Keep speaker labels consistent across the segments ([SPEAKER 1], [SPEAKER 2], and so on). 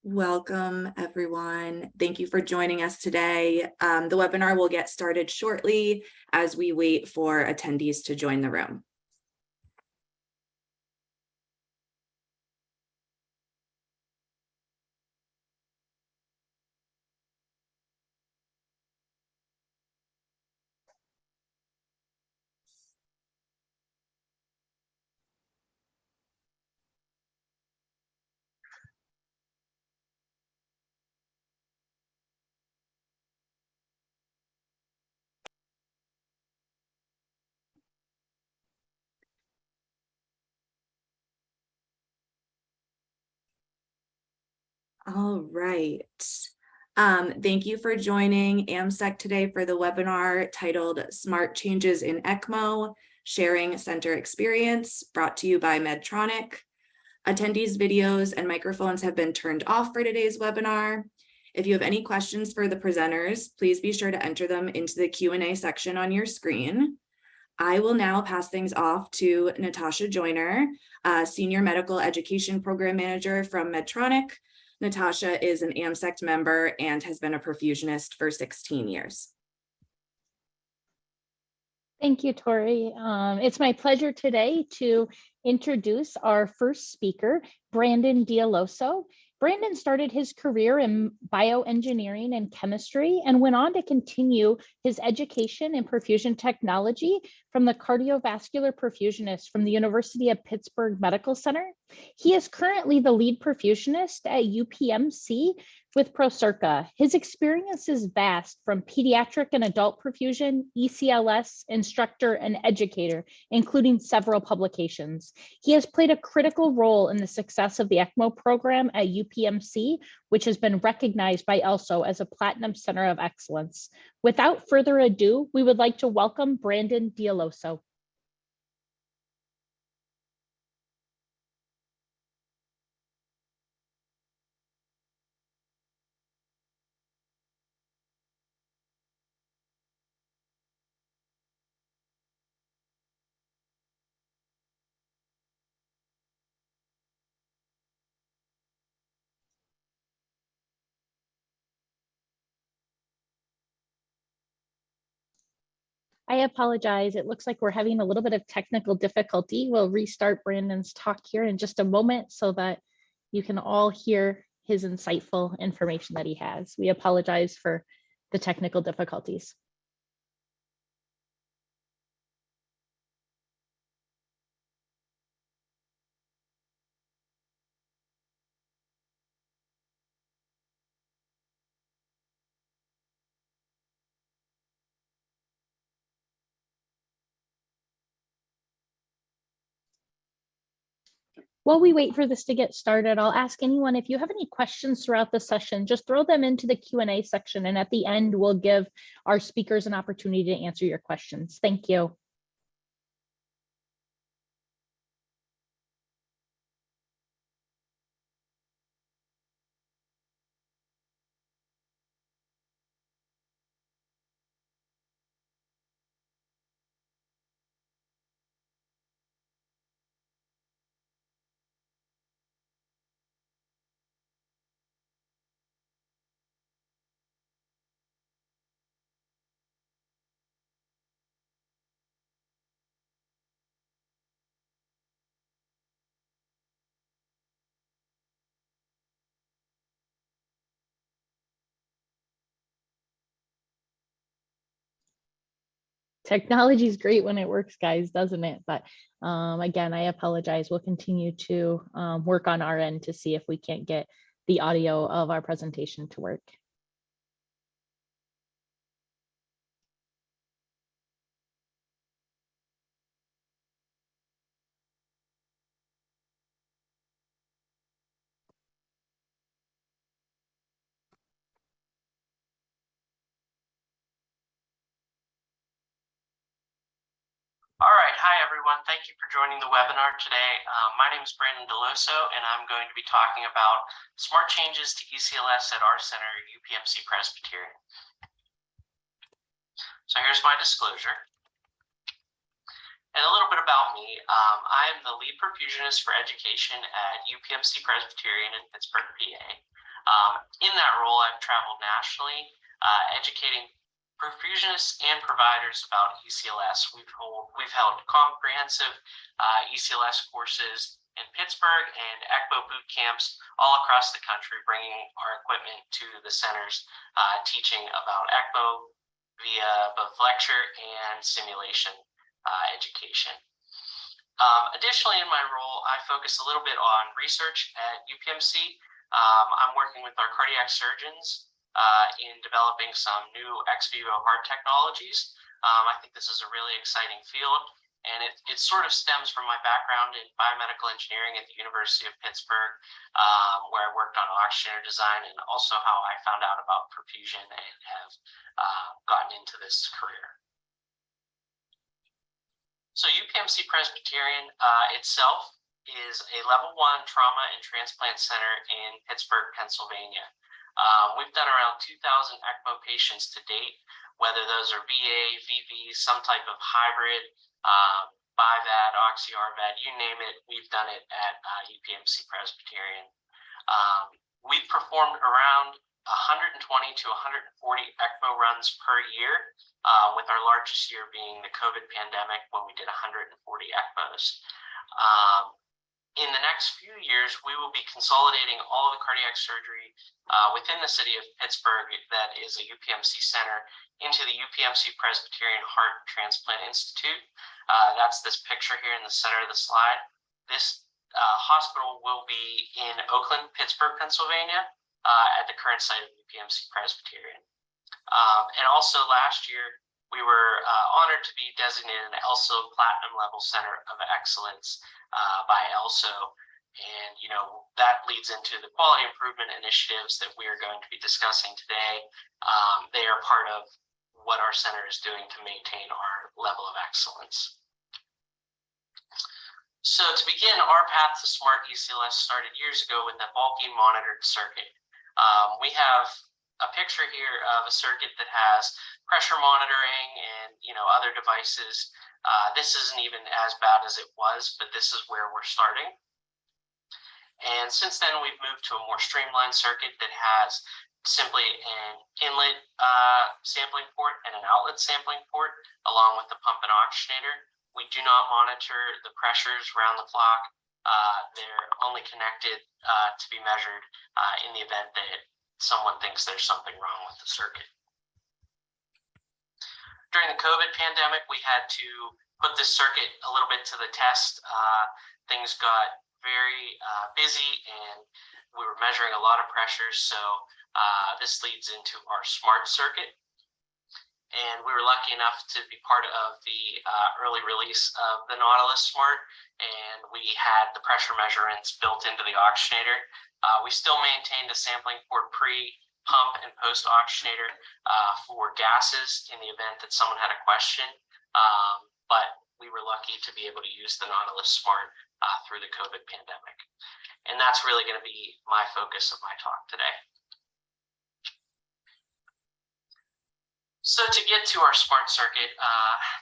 [SPEAKER 1] Welcome, everyone. Thank you for joining us today. The webinar will get started shortly as we wait for attendees to join the room. All right. Thank you for joining AMSEC today for the webinar titled Smart Changes in Ecmo, Sharing Center Experience, brought to you by Medtronic. Attendees' videos and microphones have been turned off for today's webinar. If you have any questions for the presenters, please be sure to enter them into the Q&A section on your screen. I will now pass things off to Natasha Joyner, Senior Medical Education Program Manager from Medtronic. Natasha is an AMSEC member and has been a perfusionist for 16 years.
[SPEAKER 2] Thank you, Tori. It's my pleasure today to introduce our first speaker, Brandon Dioloso. Brandon started his career in bioengineering and chemistry and went on to continue his education in perfusion technology from the Cardiovascular Perfusionist from the University of Pittsburgh Medical Center. He is currently the lead perfusionist at UPMC with ProCirca. His experience is vast, from pediatric and adult perfusion, ECLS, instructor, and educator, including several publications. He has played a critical role in the success of the Ecmo program at UPMC, which has been recognized by ELSO as a Platinum Center of Excellence. Without further ado, we would like to welcome Brandon Dioloso. I apologize. It looks like we're having a little bit of technical difficulty. We'll restart Brandon's talk here in just a moment so that you can all hear his insightful information that he has. We apologize for the technical difficulties. While we wait for this to get started, I'll ask anyone, if you have any questions throughout the session, just throw them into the Q&A section, and at the end, we'll give our speakers an opportunity to answer your questions. Thank you. Technology is great when it works, guys, doesn't it? But again, I apologize. We'll continue to work on our end to see if we can't get the audio of our presentation to work.
[SPEAKER 3] All right, hi everyone. Thank you for joining the webinar today. My name is Brandon D'Aloiso, and I'm going to be talking about smart changes to ECLS at our center, UPMC Presbyterian. So here's my disclosure. And a little bit about me. I am the lead perfusionist for education at UPMC Presbyterian in Pittsburgh, PA. In that role, I've traveled nationally, educating perfusionists and providers about ECLS. We've held comprehensive ECLS courses in Pittsburgh and Ecmo boot camps all across the country, bringing our equipment to the centers, teaching about Ecmo via both lecture and simulation education. Additionally, in my role, I focus a little bit on research at UPMC. I'm working with our cardiac surgeons in developing some new ex vivo heart technologies. I think this is a really exciting field, and it sort of stems from my background in biomedical engineering at the University of Pittsburgh, where I worked on oxygenator design, and also how I found out about perfusion and have gotten into this career. So UPMC Presbyterian itself is a level 1 trauma and transplant center in Pittsburgh, Pennsylvania. We've done around 2,000 ECMO patients to date, whether those are VA, VV, some type of hybrid, BiVAD, OxyRVAD, you name it, we've done it at UPMC Presbyterian. We've performed around 120 to 140 ECMO runs per year, with our largest year being the COVID pandemic when we did 140 ECMOs. In the next few years, we will be consolidating all of the cardiac surgery within the city of Pittsburgh that is a UPMC center into the UPMC Presbyterian Heart Transplant Institute. That's this picture here in the center of the slide. This hospital will be in Oakland, Pittsburgh, Pennsylvania, at the current site of UPMC Presbyterian. And also last year, we were honored to be designated an ELSO Platinum Level Center of Excellence by ELSO. And, you know, that leads into the quality improvement initiatives that we are going to be discussing today. They are part of what our center is doing to maintain our level of excellence. So to begin, our path to smart ECLS started years ago with a bulky monitored circuit. We have a picture here of a circuit that has pressure monitoring and, you know, other devices. This isn't even as bad as it was, but this is where we're starting. And since then, we've moved to a more streamlined circuit that has simply an inlet sampling port and an outlet sampling port, along with the pump and oxygenator. We do not monitor the pressures around the clock. They're only connected to be measured in the event that someone thinks there's something wrong with the circuit. During the COVID pandemic, we had to put this circuit a little bit to the test. Things got very busy and we were measuring a lot of pressures. So this leads into our smart circuit. And we were lucky enough to be part of the early release of the Nautilus Smart, and we had the pressure measurements built into the oxygenator. We still maintained a sampling port pre-pump and post-oxygenator for gases in the event that someone had a question, but we were lucky to be able to use the Nautilus Smart through the COVID pandemic. And that's really going to be my focus of my talk today. So to get to our smart circuit,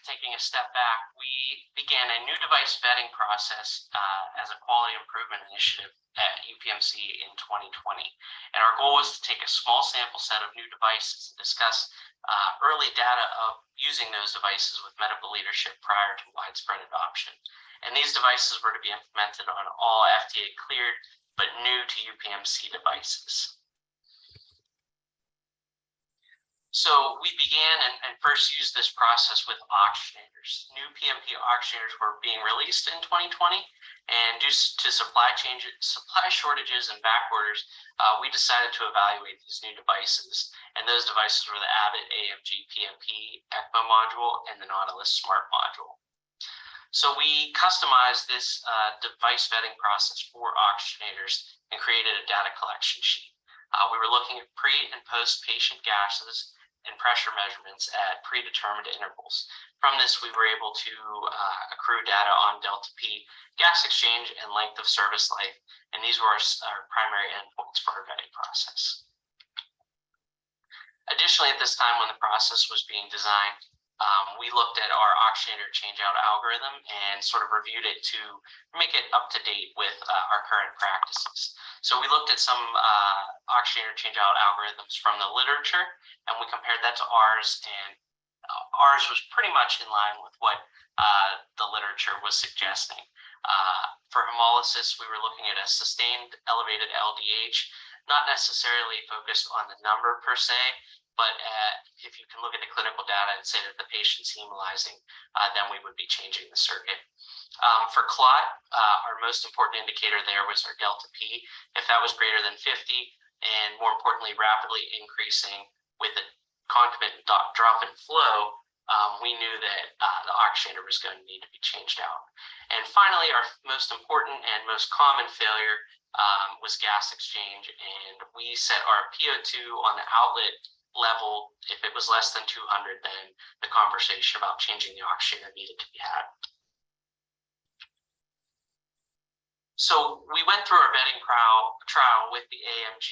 [SPEAKER 3] taking a step back, we began a new device vetting process as a quality improvement initiative at UPMC in 2020. And our goal was to take a small sample set of new devices and discuss early data of using those devices with medical leadership prior to widespread adoption. And these devices were to be implemented on all FDA cleared but new to UPMC devices. So we began and first used this process with oxygenators. New PMP oxygenators were being released in 2020, and due to supply shortages and back orders, we decided to evaluate these new devices. And those devices were the Abbott AMG PMP Ecmo module and the Nautilus Smart module. So we customized this device vetting process for oxygenators and created a data collection sheet. We were looking at pre and post patient gases and pressure measurements at predetermined intervals. From this, we were able to accrue data on delta P, gas exchange, and length of service life, and these were our primary endpoints for our vetting process. Additionally, at this time when the process was being designed, we looked at our oxygenator changeout algorithm and sort of reviewed it to make it up to date with our current practices. So we looked at some oxygenator changeout algorithms from the literature, and we compared that to ours, and ours was pretty much in line with what the literature was suggesting. For hemolysis, we were looking at a sustained elevated LDH, not necessarily focused on the number per se, but if you can look at the clinical data and say that the patient's hemolyzing, then we would be changing the circuit. For clot, our most important indicator there was our delta P. If that was greater than 50, and more importantly, rapidly increasing with a concomitant drop in flow, we knew that the oxygenator was going to need to be changed out. And finally, our most important and most common failure was gas exchange, and we set our PO2 on the outlet level. If it was less than 200, then the conversation about changing the oxygenator needed to be had. So we went through our vetting trial with the AMG,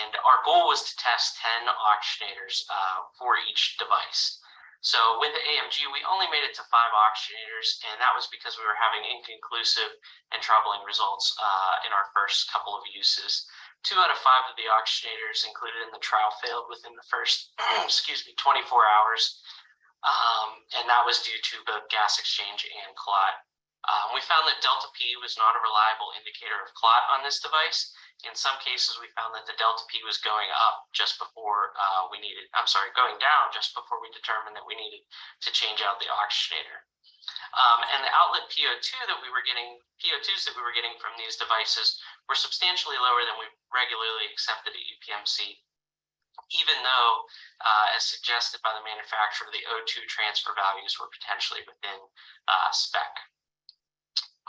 [SPEAKER 3] and our goal was to test 10 oxygenators for each device. So with the AMG, we only made it to 5 oxygenators, and that was because we were having inconclusive and troubling results in our first couple of uses. 2 out of 5 of the oxygenators included in the trial failed within the first, 24 hours, and that was due to both gas exchange and clot. We found that delta P was not a reliable indicator of clot on this device. In some cases, we found that the delta P was going up just before going down just before we determined that we needed to change out the oxygenator. And the outlet PO2s that we were getting from these devices were substantially lower than we regularly accepted at UPMC, even though, as suggested by the manufacturer, the O2 transfer values were potentially within spec.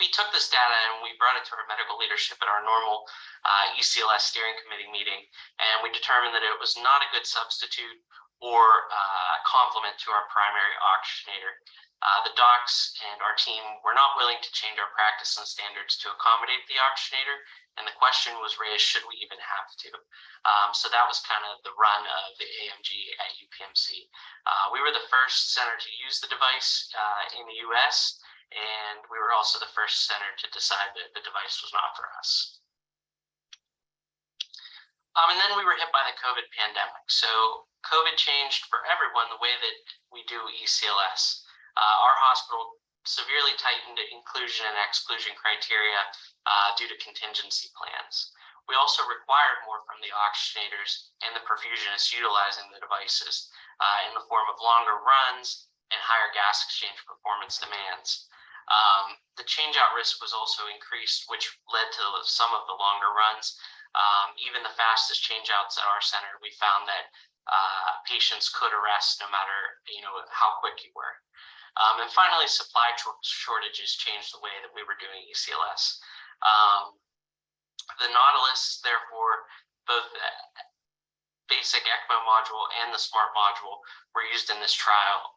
[SPEAKER 3] We took this data and we brought it to our medical leadership at our normal ECLS steering committee meeting, and we determined that it was not a good substitute or complement to our primary oxygenator. The docs and our team were not willing to change our practice and standards to accommodate the oxygenator, and the question was raised, should we even have to? So that was kind of the run of the AMG at UPMC. We were the first center to use the device in the US, and we were also the first center to decide that the device was not for us. And then we were hit by the COVID pandemic. So COVID changed for everyone the way that we do ECLS. Our hospital severely tightened inclusion and exclusion criteria due to contingency plans. We also required more from the oxygenators and the perfusionists utilizing the devices in the form of longer runs and higher gas exchange performance demands. The changeout risk was also increased, which led to some of the longer runs. Even the fastest changeouts at our center, we found that patients could arrest no matter how quick you were. And finally, supply shortages changed the way that we were doing ECLS. The Nautilus, therefore, both the basic Ecmo module and the smart module were used in this trial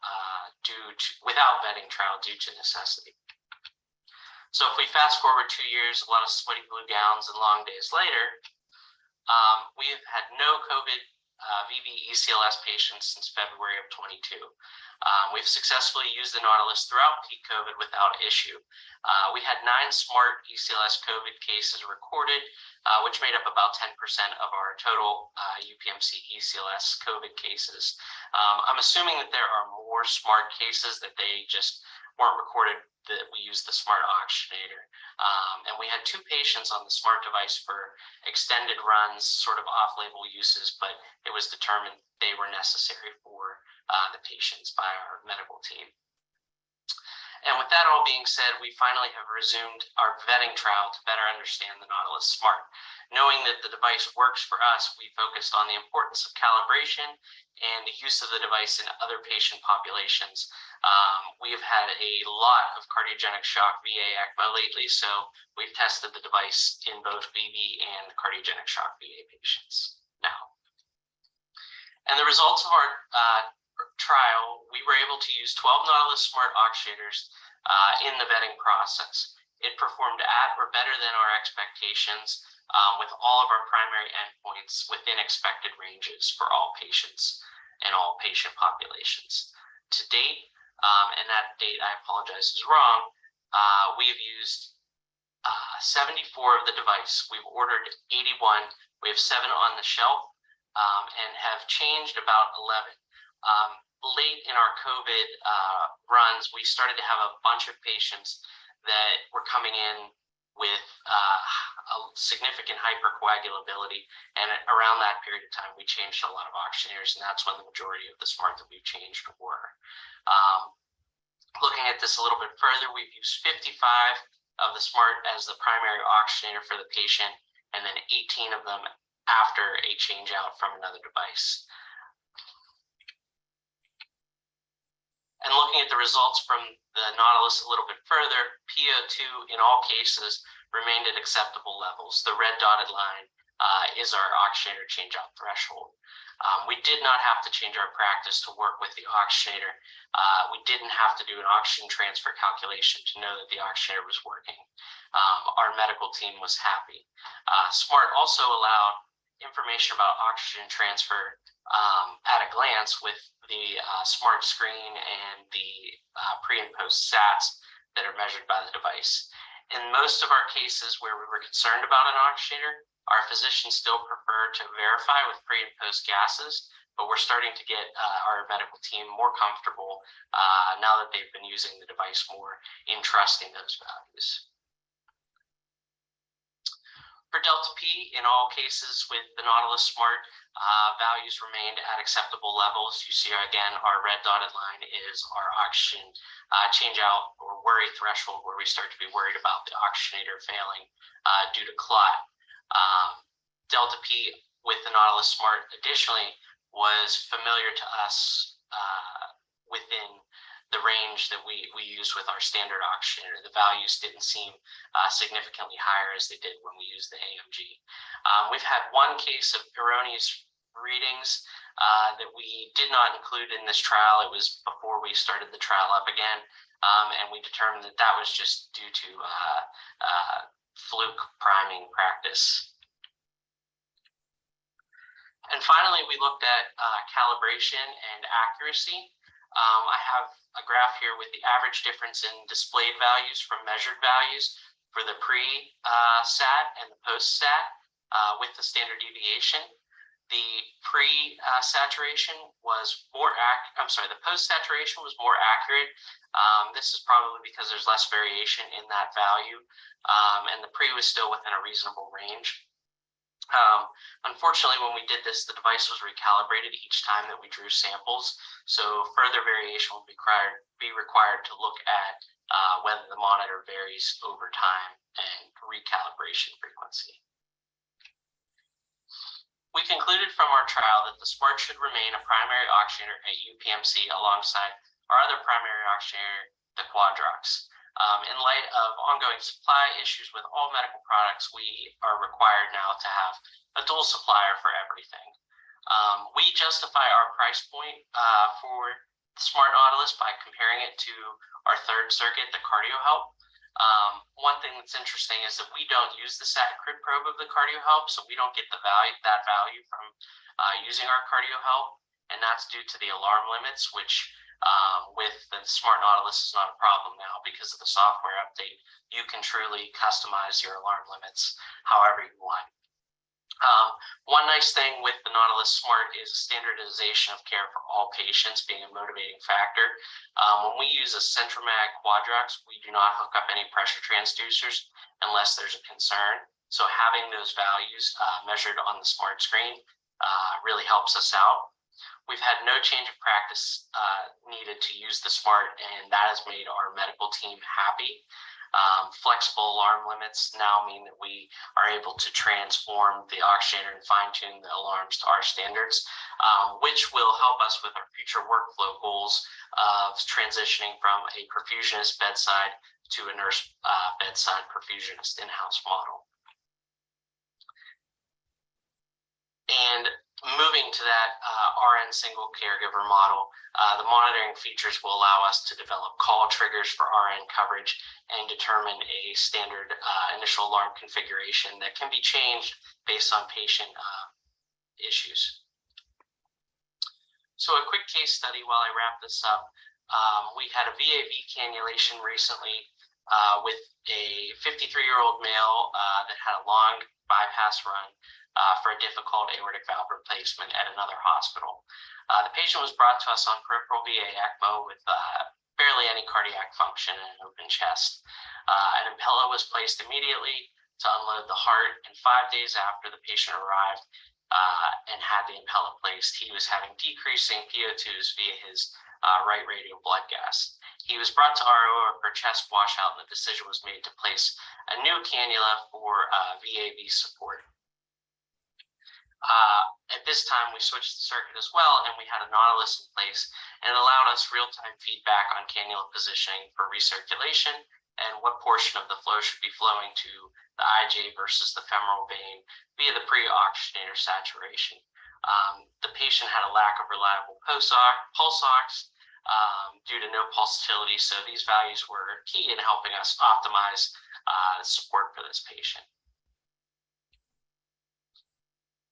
[SPEAKER 3] without vetting trial due to necessity. So if we fast forward 2 years, a lot of sweaty blue gowns and long days later, we have had no COVID VV ECLS patients since February of 22. We've successfully used the Nautilus throughout peak COVID without issue. We had 9 smart ECLS COVID cases recorded, which made up about 10% of our total UPMC ECLS COVID cases. I'm assuming that there are more smart cases that they just weren't recorded that we used the smart oxygenator. And we had 2 patients on the smart device for extended runs, sort of off-label uses, but it was determined they were necessary for the patients by our medical team. And with that all being said, we finally have resumed our vetting trial to better understand the Nautilus Smart. Knowing that the device works for us, we focused on the importance of calibration and the use of the device in other patient populations. We have had a lot of cardiogenic shock VA Ecmo lately, so we've tested the device in both VV and cardiogenic shock VA patients now. And the results of our trial, we were able to use 12 Nautilus Smart oxygenators in the vetting process. It performed at or better than our expectations with all of our primary endpoints within expected ranges for all patients and all patient populations. To date, and that date I apologize is wrong, we have used 74 of the device. We've ordered 81. We have 7 on the shelf and have changed about 11. Late in our COVID runs, we started to have a bunch of patients that were coming in with a significant hypercoagulability, and around that period of time, we changed a lot of oxygenators, and that's when the majority of the Smart that we've changed were. Looking at this a little bit further, we've used 55 of the Smart as the primary oxygenator for the patient, and then 18 of them after a change out from another device. And looking at the results from the Nautilus a little bit further, PO2 in all cases remained at acceptable levels. The red dotted line is our oxygenator change-out threshold. We did not have to change our practice to work with the oxygenator. We didn't have to do an oxygen transfer calculation to know that the oxygenator was working. Our medical team was happy. Smart also allowed information about oxygen transfer at a glance with the Smart screen and the pre and post sats that are measured by the device. In most of our cases where we were concerned about an oxygenator, our physicians still prefer to verify with pre and post gases, but we're starting to get our medical team more comfortable now that they've been using the device more in trusting those values. For delta P, in all cases with the Nautilus Smart, values remained at acceptable levels. You see again, our red dotted line is our oxygen change out or worry threshold, where we start to be worried about the oxygenator failing due to clot. Delta P with the Nautilus Smart additionally was familiar to us within the range that we use with our standard oxygenator. The values didn't seem significantly higher as they did when we used the AMG. We've had one case of erroneous readings that we did not include in this trial. It was before we started the trial up again, and we determined that that was just due to fluke priming practice. And finally, we looked at calibration and accuracy. I have a graph here with the average difference in displayed values from measured values for the pre-sat and the post-sat with the standard deviation. The pre-saturation was more the post-saturation was more accurate. This is probably because there's less variation in that value, and the pre was still within a reasonable range. Unfortunately, when we did this, the device was recalibrated each time that we drew samples, so further variation will be required to look at whether the monitor varies over time and recalibration frequency. We concluded from our trial that the Smart should remain a primary oxygenator at UPMC alongside our other primary oxygenator, the Quadrox. In light of ongoing supply issues with all medical products, we are required now to have a dual supplier for everything. We justify our price point for the Smart Nautilus by comparing it to our third circuit, the CardioHelp. One thing that's interesting is that we don't use the sat crit probe of the CardioHelp, so we don't get the value from using our CardioHelp, and that's due to the alarm limits, which with the Smart Nautilus is not a problem now because of the software update. You can truly customize your alarm limits however you want. One nice thing with the Nautilus Smart is standardization of care for all patients being a motivating factor. When we use a Centromag Quadrox, we do not hook up any pressure transducers unless there's a concern. So having those values measured on the Smart screen really helps us out. We've had no change of practice needed to use the Smart, and that has made our medical team happy. Flexible alarm limits now mean that we are able to transform the oxygenator and fine-tune the alarms to our standards, which will help us with our future workflow goals of transitioning from a perfusionist bedside to a nurse bedside perfusionist in-house model. And moving to that RN single caregiver model, the monitoring features will allow us to develop call triggers for RN coverage and determine a standard initial alarm configuration that can be changed based on patient issues. So a quick case study while I wrap this up. We had a VAV cannulation recently with a 53-year-old male that had a long bypass run for a difficult aortic valve replacement at another hospital. The patient was brought to us on peripheral VA ECMO with barely any cardiac function and an open chest. An Impella was placed immediately to unload the heart, and 5 days after the patient arrived and had the Impella placed, he was having decreasing PO2s via his right radial blood gas. He was brought to RO for chest washout, and the decision was made to place a new cannula for VAV support. At this time, we switched the circuit as well, and we had a Nautilus in place, and it allowed us real-time feedback on cannula positioning for recirculation and what portion of the flow should be flowing to the IJ versus the femoral vein via the pre-oxygenator saturation. The patient had a lack of reliable pulse ox due to no pulsatility, so these values were key in helping us optimize support for this patient.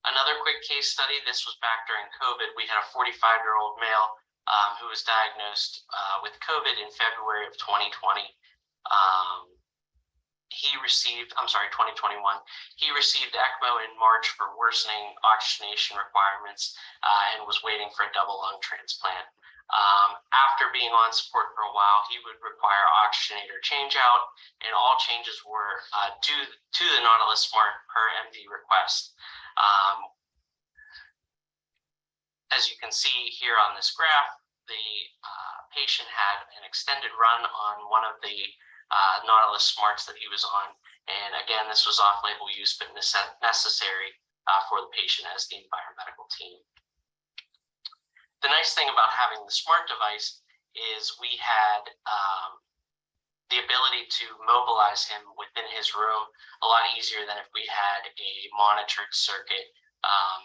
[SPEAKER 3] Another quick case study, this was back during COVID. We had a 45-year-old male who was diagnosed with COVID in February of 2020. 2021. He received ECMO in March for worsening oxygenation requirements and was waiting for a double lung transplant. After being on support for a while, he would require oxygenator changeout, and all changes were due to the Nautilus Smart per MD request. As you can see here on this graph, the patient had an extended run on one of the Nautilus Smarts that he was on. And again, this was off-label use, but necessary for the patient as the environmental team. The nice thing about having the Smart device is we had the ability to mobilize him within his room a lot easier than if we had a monitored circuit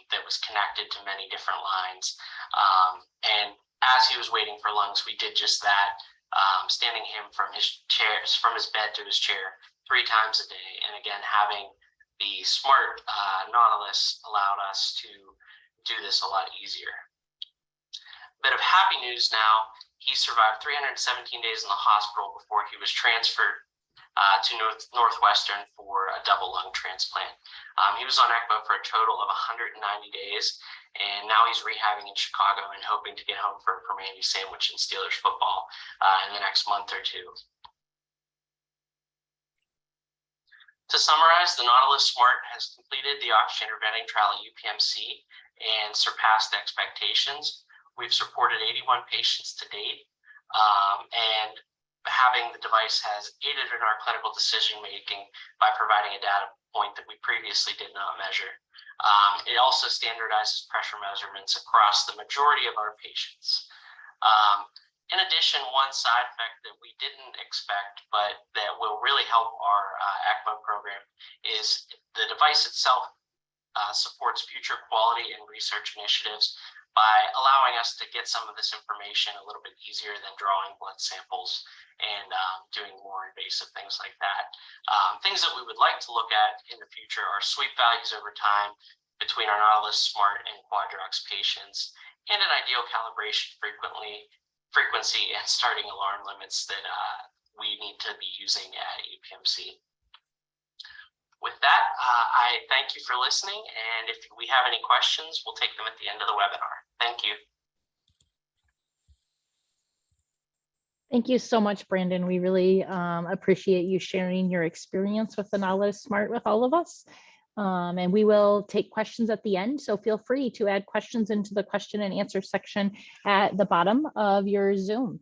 [SPEAKER 3] that was connected to many different lines. And as he was waiting for lungs, we did just that, standing him from his bed to his chair 3 times a day. And again, having the Smart Nautilus allowed us to do this a lot easier. Bit of happy news now, he survived 317 days in the hospital before he was transferred to Northwestern for a double lung transplant. He was on ECMO for a total of 190 days, and now he's rehabbing in Chicago and hoping to get home for a Permandy sandwich and Steelers football in the next month or two. To summarize, the Nautilus Smart has completed the oxygenator venting trial at UPMC and surpassed expectations. We've supported 81 patients to date, and having the device has aided in our clinical decision-making by providing a data point that we previously did not measure. It also standardizes pressure measurements across the majority of our patients. In addition, one side effect that we didn't expect, but that will really help our ECMO program is the device itself supports future quality and research initiatives by allowing us to get some of this information a little bit easier than drawing blood samples and doing more invasive things like that. Things that we would like to look at in the future are sweep values over time between our Nautilus Smart and Quadrox patients, and an ideal calibration frequency and starting alarm limits that we need to be using at UPMC. With that, I thank you for listening, and if we have any questions, we'll take them at the end of the webinar. Thank you.
[SPEAKER 2] Thank you so much, Brandon. We really appreciate you sharing your experience with the Nautilus Smart with all of us. And we will take questions at the end, so feel free to add questions into the question and answer section at the bottom of your Zoom.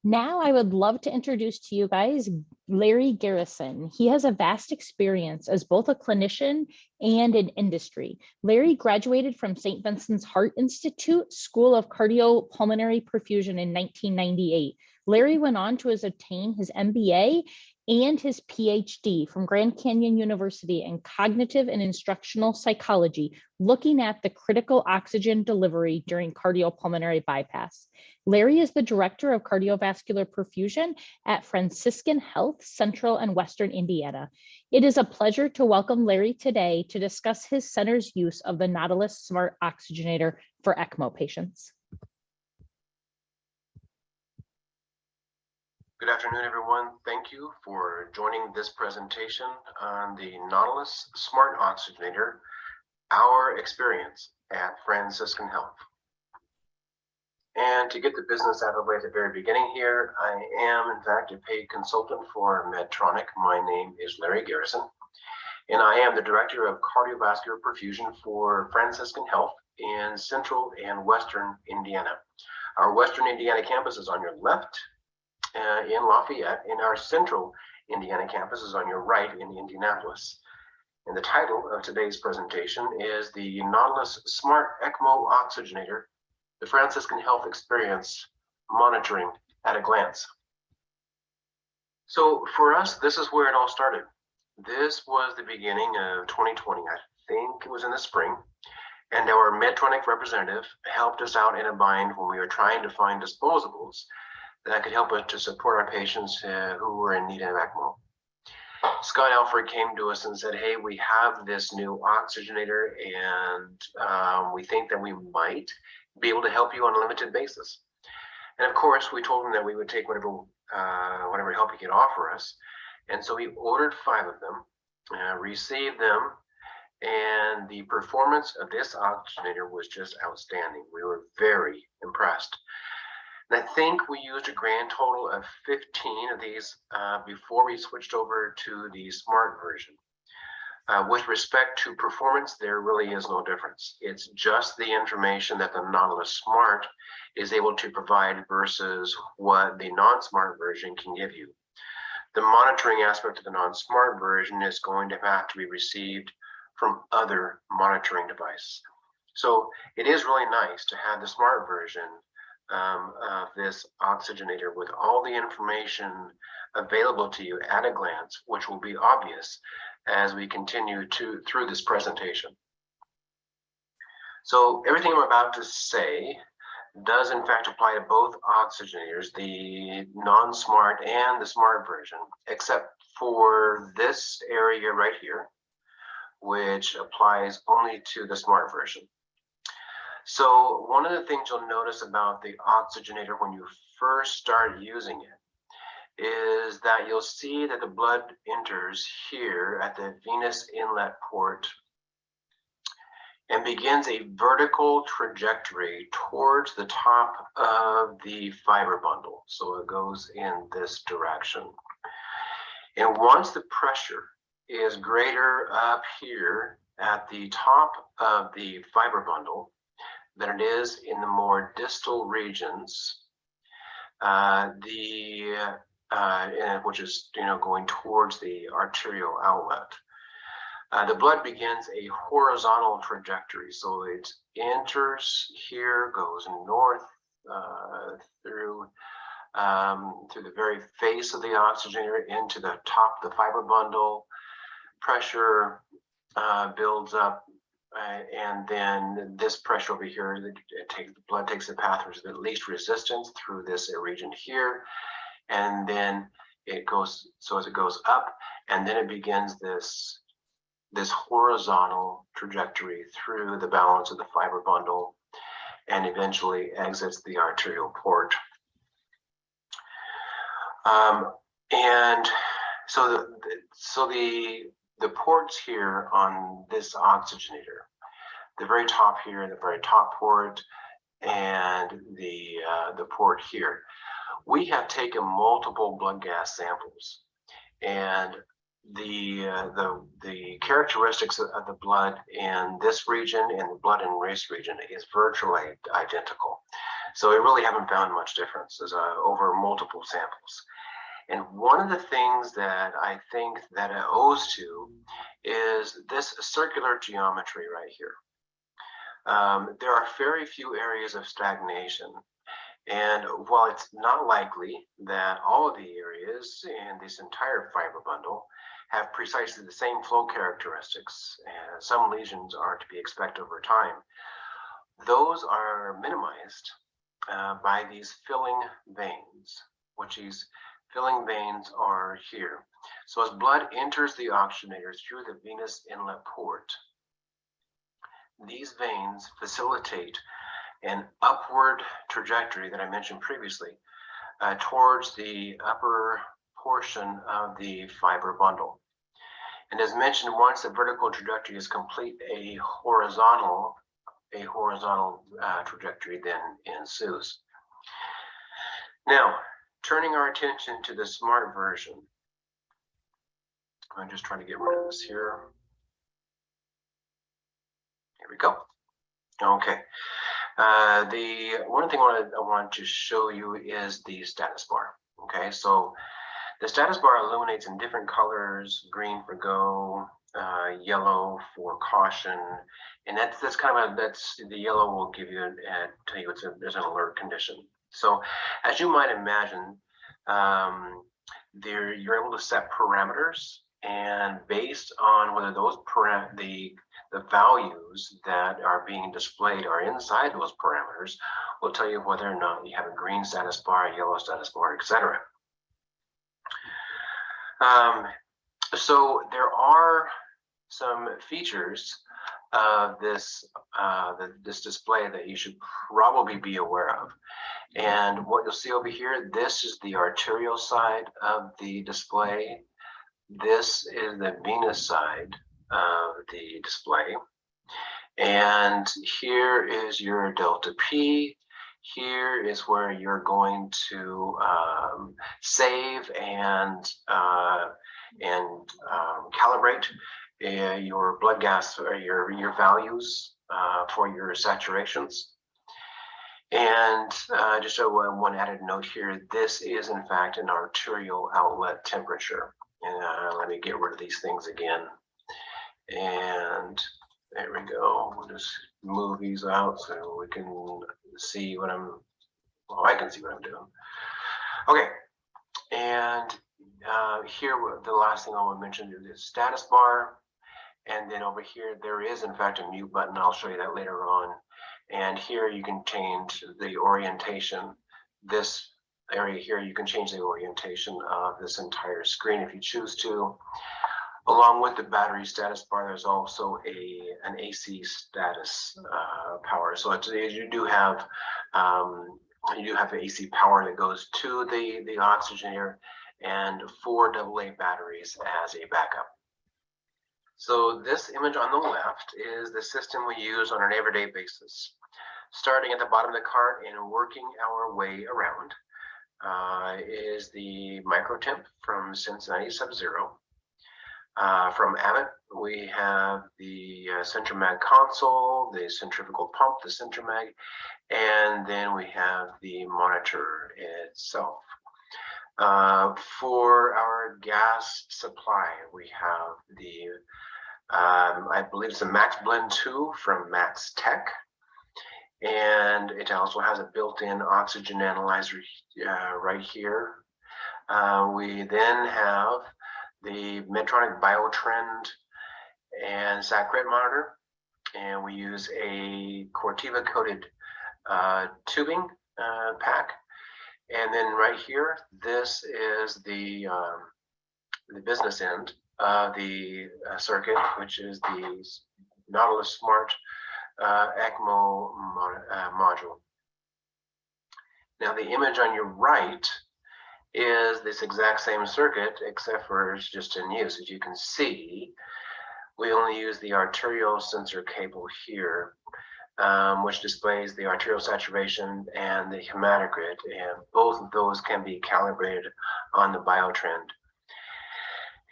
[SPEAKER 2] Now I would love to introduce to you guys Larry Garrison. He has a vast experience as both a clinician and in industry. Larry graduated from St. Vincent's Heart Institute School of Cardiopulmonary Perfusion in 1998. Larry went on to attain his MBA and his Ph.D. from Grand Canyon University in Cognitive and Instructional Psychology, looking at the critical oxygen delivery during cardiopulmonary bypass. Larry is the Director of Cardiovascular Perfusion at Franciscan Health, Central and Western Indiana. It is a pleasure to welcome Larry today to discuss his center's use of the Nautilus Smart Oxygenator for ECMO patients.
[SPEAKER 4] Good afternoon, everyone. Thank you for joining this presentation on the Nautilus Smart Oxygenator, our experience at Franciscan Health. And to get the business out of the way at the very beginning here, I am in fact a paid consultant for Medtronic. My name is Larry Garrison, and I am the Director of Cardiovascular Perfusion for Franciscan Health in Central and Western Indiana. Our Western Indiana campus is on your left, in Lafayette, and our Central Indiana campus is on your right in Indianapolis. And the title of today's presentation is the Nautilus Smart Ecmo Oxygenator, the Franciscan Health Experience Monitoring at a Glance. So for us, this is where it all started. This was the beginning of 2020. I think it was in the spring. And our Medtronic representative helped us out in a bind when we were trying to find disposables that could help us to support our patients who were in need of ECMO. Scott Alford came to us and said, hey, we have this new oxygenator and we think that we might be able to help you on a limited basis. And of course, we told him that we would take whatever help he could offer us. And so he ordered 5 of them, received them, and the performance of this oxygenator was just outstanding. We were very impressed. And I think we used a grand total of 15 of these before we switched over to the smart version. With respect to performance, there really is no difference. It's just the information that the Nautilus Smart is able to provide versus what the non-smart version can give you. The monitoring aspect of the non-smart version is going to have to be received from other monitoring devices. So it is really nice to have the smart version of this oxygenator with all the information available to you at a glance, which will be obvious as we continue through this presentation. So everything I'm about to say does in fact apply to both oxygenators, the non-smart and the smart version, except for this area right here, which applies only to the smart version. So one of the things you'll notice about the oxygenator when you first start using it is that you'll see that the blood enters here at the venous inlet port and begins a vertical trajectory towards the top of the fiber bundle. So it goes in this direction. And once the pressure is greater up here at the top of the fiber bundle than it is in the more distal regions, which is going towards the arterial outlet. The blood begins a horizontal trajectory, so it enters here, goes north through the very face of the oxygenator into the top of the fiber bundle. Pressure builds up, and then this pressure over here, the blood takes the path of the least resistance through this region here, and then it goes, so as it goes up, and then it begins this horizontal trajectory through the balance of the fiber bundle and eventually exits the arterial port. And so the ports here on this oxygenator, the very top here, the very top port, and the port here, we have taken multiple blood gas samples, and the characteristics of the blood in this region and the blood in this region is virtually identical. So we really haven't found much difference over multiple samples. And one of the things that I think that it owes to is this circular geometry right here. There are very few areas of stagnation. And while it's not likely that all of the areas in this entire fiber bundle have precisely the same flow characteristics, and some lesions are to be expected over time, those are minimized by these filling veins, which these filling veins are here. So as blood enters the oxygenator through the venous inlet port, these veins facilitate an upward trajectory that I mentioned previously, towards the upper portion of the fiber bundle. And as mentioned, once the vertical trajectory is complete, a horizontal trajectory then ensues. Now, turning our attention to the smart version. I'm just trying to get rid of this here. Here we go. Okay. The one thing I want to show you is the status bar. Okay, so the status bar illuminates in different colors: green for go, yellow for caution, and that's kind of the yellow will give you tell you there's an alert condition. So as you might imagine, you're able to set parameters, and based on whether those the values that are being displayed are inside those parameters will tell you whether or not you have a green status bar, a yellow status bar, etc. So there are some features of this display that you should probably be aware of. And what you'll see over here, this is the arterial side of the display. This is the venous side of the display. And here is your delta P. Here is where you're going to save and calibrate your blood gas or your values for your saturations. And just one added note here, this is in fact an arterial outlet temperature. And let me get rid of these things again. And there we go. We'll just move these out so we can see what I can see what I'm doing. Okay. And here, the last thing I want to mention is the status bar. And then over here, there is in fact a mute button. I'll show you that later on. And here you can change the orientation. This area here, you can change the orientation of this entire screen if you choose to. Along with the battery status bar, there's also an AC status power. So you do have AC power that goes to the oxygenator and 4 AA batteries as a backup. So this image on the left is the system we use on an everyday basis. Starting at the bottom of the cart and working our way around is the microtemp from Cincinnati Sub-Zero. From Abbott, we have the Centromag console, the centrifugal pump, the Centromag, and then we have the monitor itself. For our gas supply, we have the, I believe it's the Max Blend 2 from Max Tech. And it also has a built-in oxygen analyzer right here. We then have the Medtronic BioTrend and SACRET monitor, and we use a Corteva coated tubing pack. And then right here, this is the business end of the circuit, which is the Nautilus Smart Ecmo module. Now the image on your right is this exact same circuit, except for it's just in use. As you can see, we only use the arterial sensor cable here, which displays the arterial saturation and the hematocrit, and both of those can be calibrated on the BioTrend.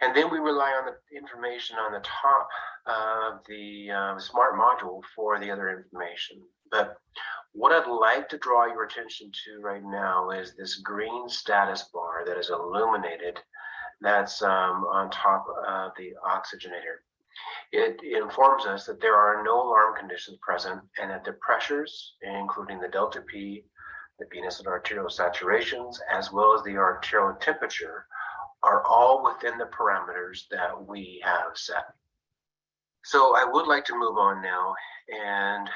[SPEAKER 4] And then we rely on the information on the top of the smart module for the other information. But what I'd like to draw your attention to right now is this green status bar that is illuminated that's on top of the oxygenator. It informs us that there are no alarm conditions present and that the pressures, including the delta P, the venous and arterial saturations, as well as the arterial temperature, are all within the parameters that we have set. So I would like to move on now and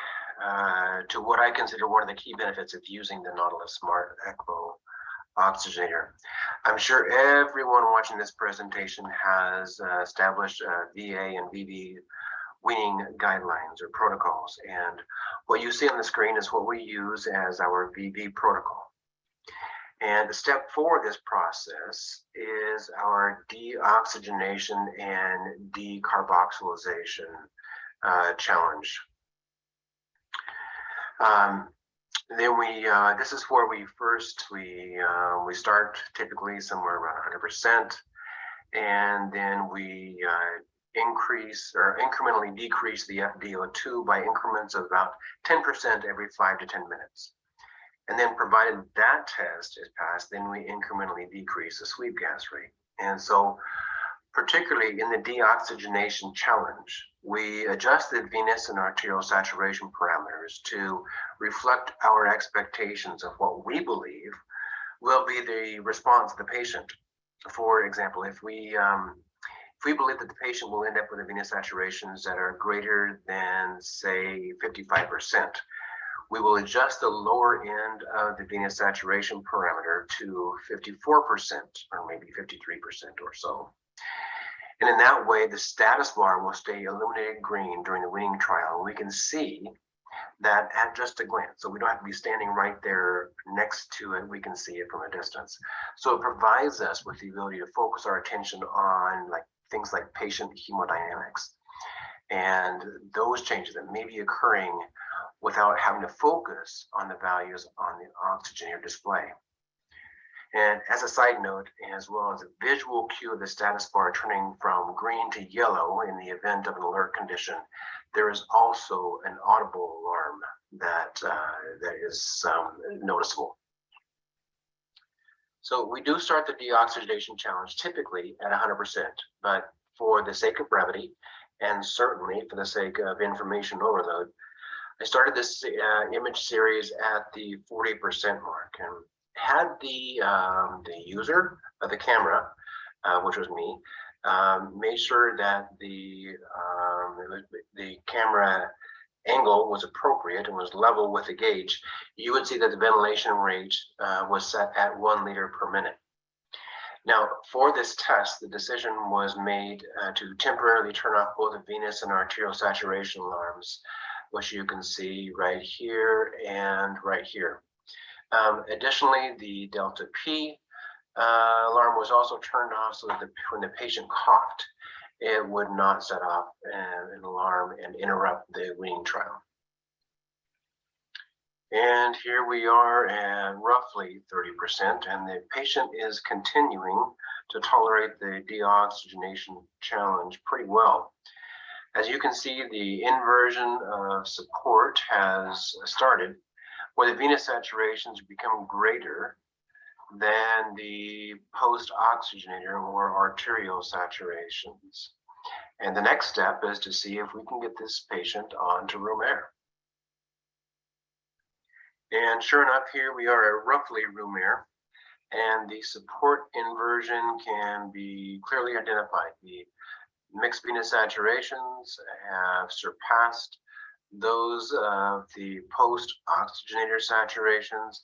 [SPEAKER 4] to what I consider one of the key benefits of using the Nautilus Smart Ecmo Oxygenator. I'm sure everyone watching this presentation has established VA and VB weaning guidelines or protocols. And what you see on the screen is what we use as our VB protocol. And the step 4 of this process is our deoxygenation and decarboxylation challenge. Then this is where we start typically somewhere around 100%, and then we increase or incrementally decrease the FDO2 by increments of about 10% every 5 to 10 minutes. And then provided that test is passed, then we incrementally decrease the sweep gas rate. And so particularly in the deoxygenation challenge, we adjusted venous and arterial saturation parameters to reflect our expectations of what we believe will be the response of the patient. For example, if we believe that the patient will end up with a venous saturations that are greater than, say, 55%, we will adjust the lower end of the venous saturation parameter to 54% or maybe 53% or so. And in that way, the status bar will stay illuminated green during the weaning trial. We can see that at just a glance. So we don't have to be standing right there next to it. We can see it from a distance. So it provides us with the ability to focus our attention on things like patient hemodynamics and those changes that may be occurring without having to focus on the values on the oxygenator display. And as a side note, as well as a visual cue of the status bar turning from green to yellow in the event of an alert condition, there is also an audible alarm that is noticeable. So we do start the deoxygenation challenge typically at 100%, but for the sake of brevity, and certainly for the sake of information overload, I started this image series at the 40% mark, and had the user of the camera, which was me, made sure that the camera angle was appropriate and was level with the gauge, you would see that the ventilation rate was set at 1 liter per minute. Now, for this test, the decision was made to temporarily turn off both the venous and arterial saturation alarms, which you can see right here and right here. Additionally, the delta P alarm was also turned off so that when the patient coughed, it would not set off an alarm and interrupt the weaning trial. And here we are at roughly 30%, and the patient is continuing to tolerate the deoxygenation challenge pretty well. As you can see, the inversion of support has started, where the venous saturations become greater than the post-oxygenator or arterial saturations. And the next step is to see if we can get this patient onto room air. And sure enough, here we are at roughly room air, and the support inversion can be clearly identified. The mixed venous saturations have surpassed those of the post-oxygenator saturations,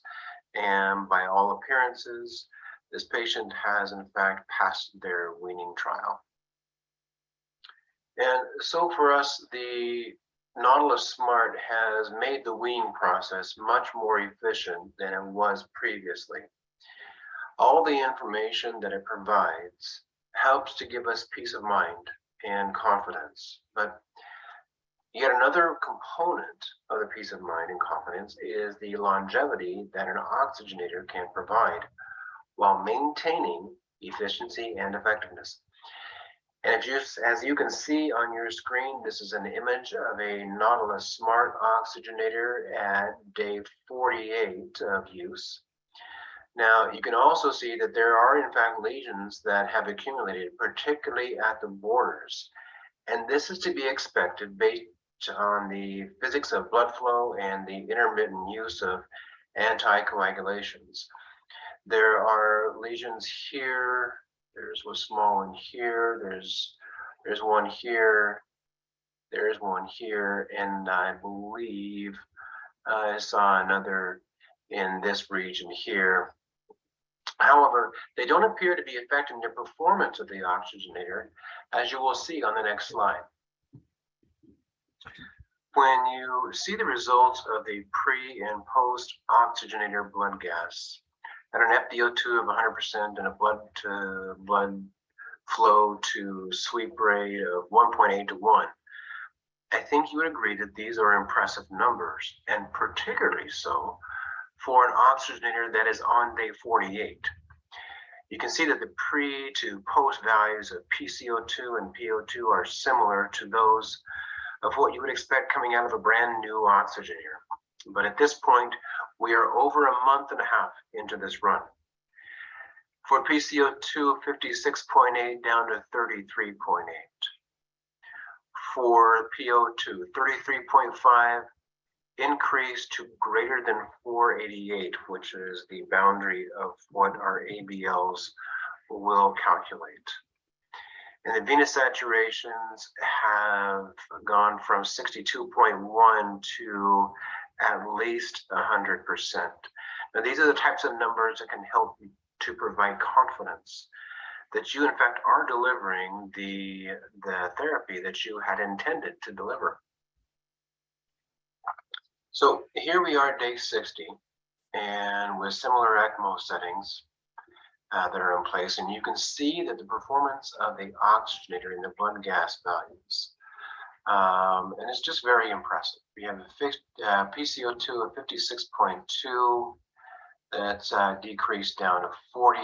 [SPEAKER 4] and by all appearances, this patient has in fact passed their weaning trial. And so for us, the Nautilus Smart has made the weaning process much more efficient than it was previously. All the information that it provides helps to give us peace of mind and confidence. But yet another component of the peace of mind and confidence is the longevity that an oxygenator can provide while maintaining efficiency and effectiveness. And as you can see on your screen, this is an image of a Nautilus Smart oxygenator at day 48 of use. Now, you can also see that there are in fact lesions that have accumulated, particularly at the borders. And this is to be expected based on the physics of blood flow and the intermittent use of anticoagulations. There are lesions here. There's one small one here. There's one here. There's one here, and I believe I saw another in this region here. However, they don't appear to be affecting the performance of the oxygenator, as you will see on the next slide. When you see the results of the pre and post oxygenator blood gas, at an FiO2 of 100% and a blood flow to sweep rate of 1.8 to 1. I think you would agree that these are impressive numbers, and particularly so for an oxygenator that is on day 48. You can see that the pre to post values of PCO2 and PO2 are similar to those of what you would expect coming out of a brand new oxygenator. But at this point, we are over a month and a half into this run. For PCO2, 56.8 down to 33.8. For PO2, 33.5 increased to greater than 488, which is the boundary of what our ABLs will calculate. And the venous saturations have gone from 62.1 to at least 100%. Now, these are the types of numbers that can help to provide confidence that you, in fact, are delivering the therapy that you had intended to deliver. So here we are, day 60, and with similar Ecmo settings that are in place, and you can see that the performance of the oxygenator in the blood gas values, and it's just very impressive. We have a fixed PCO2 of 56.2, that's decreased down to 40.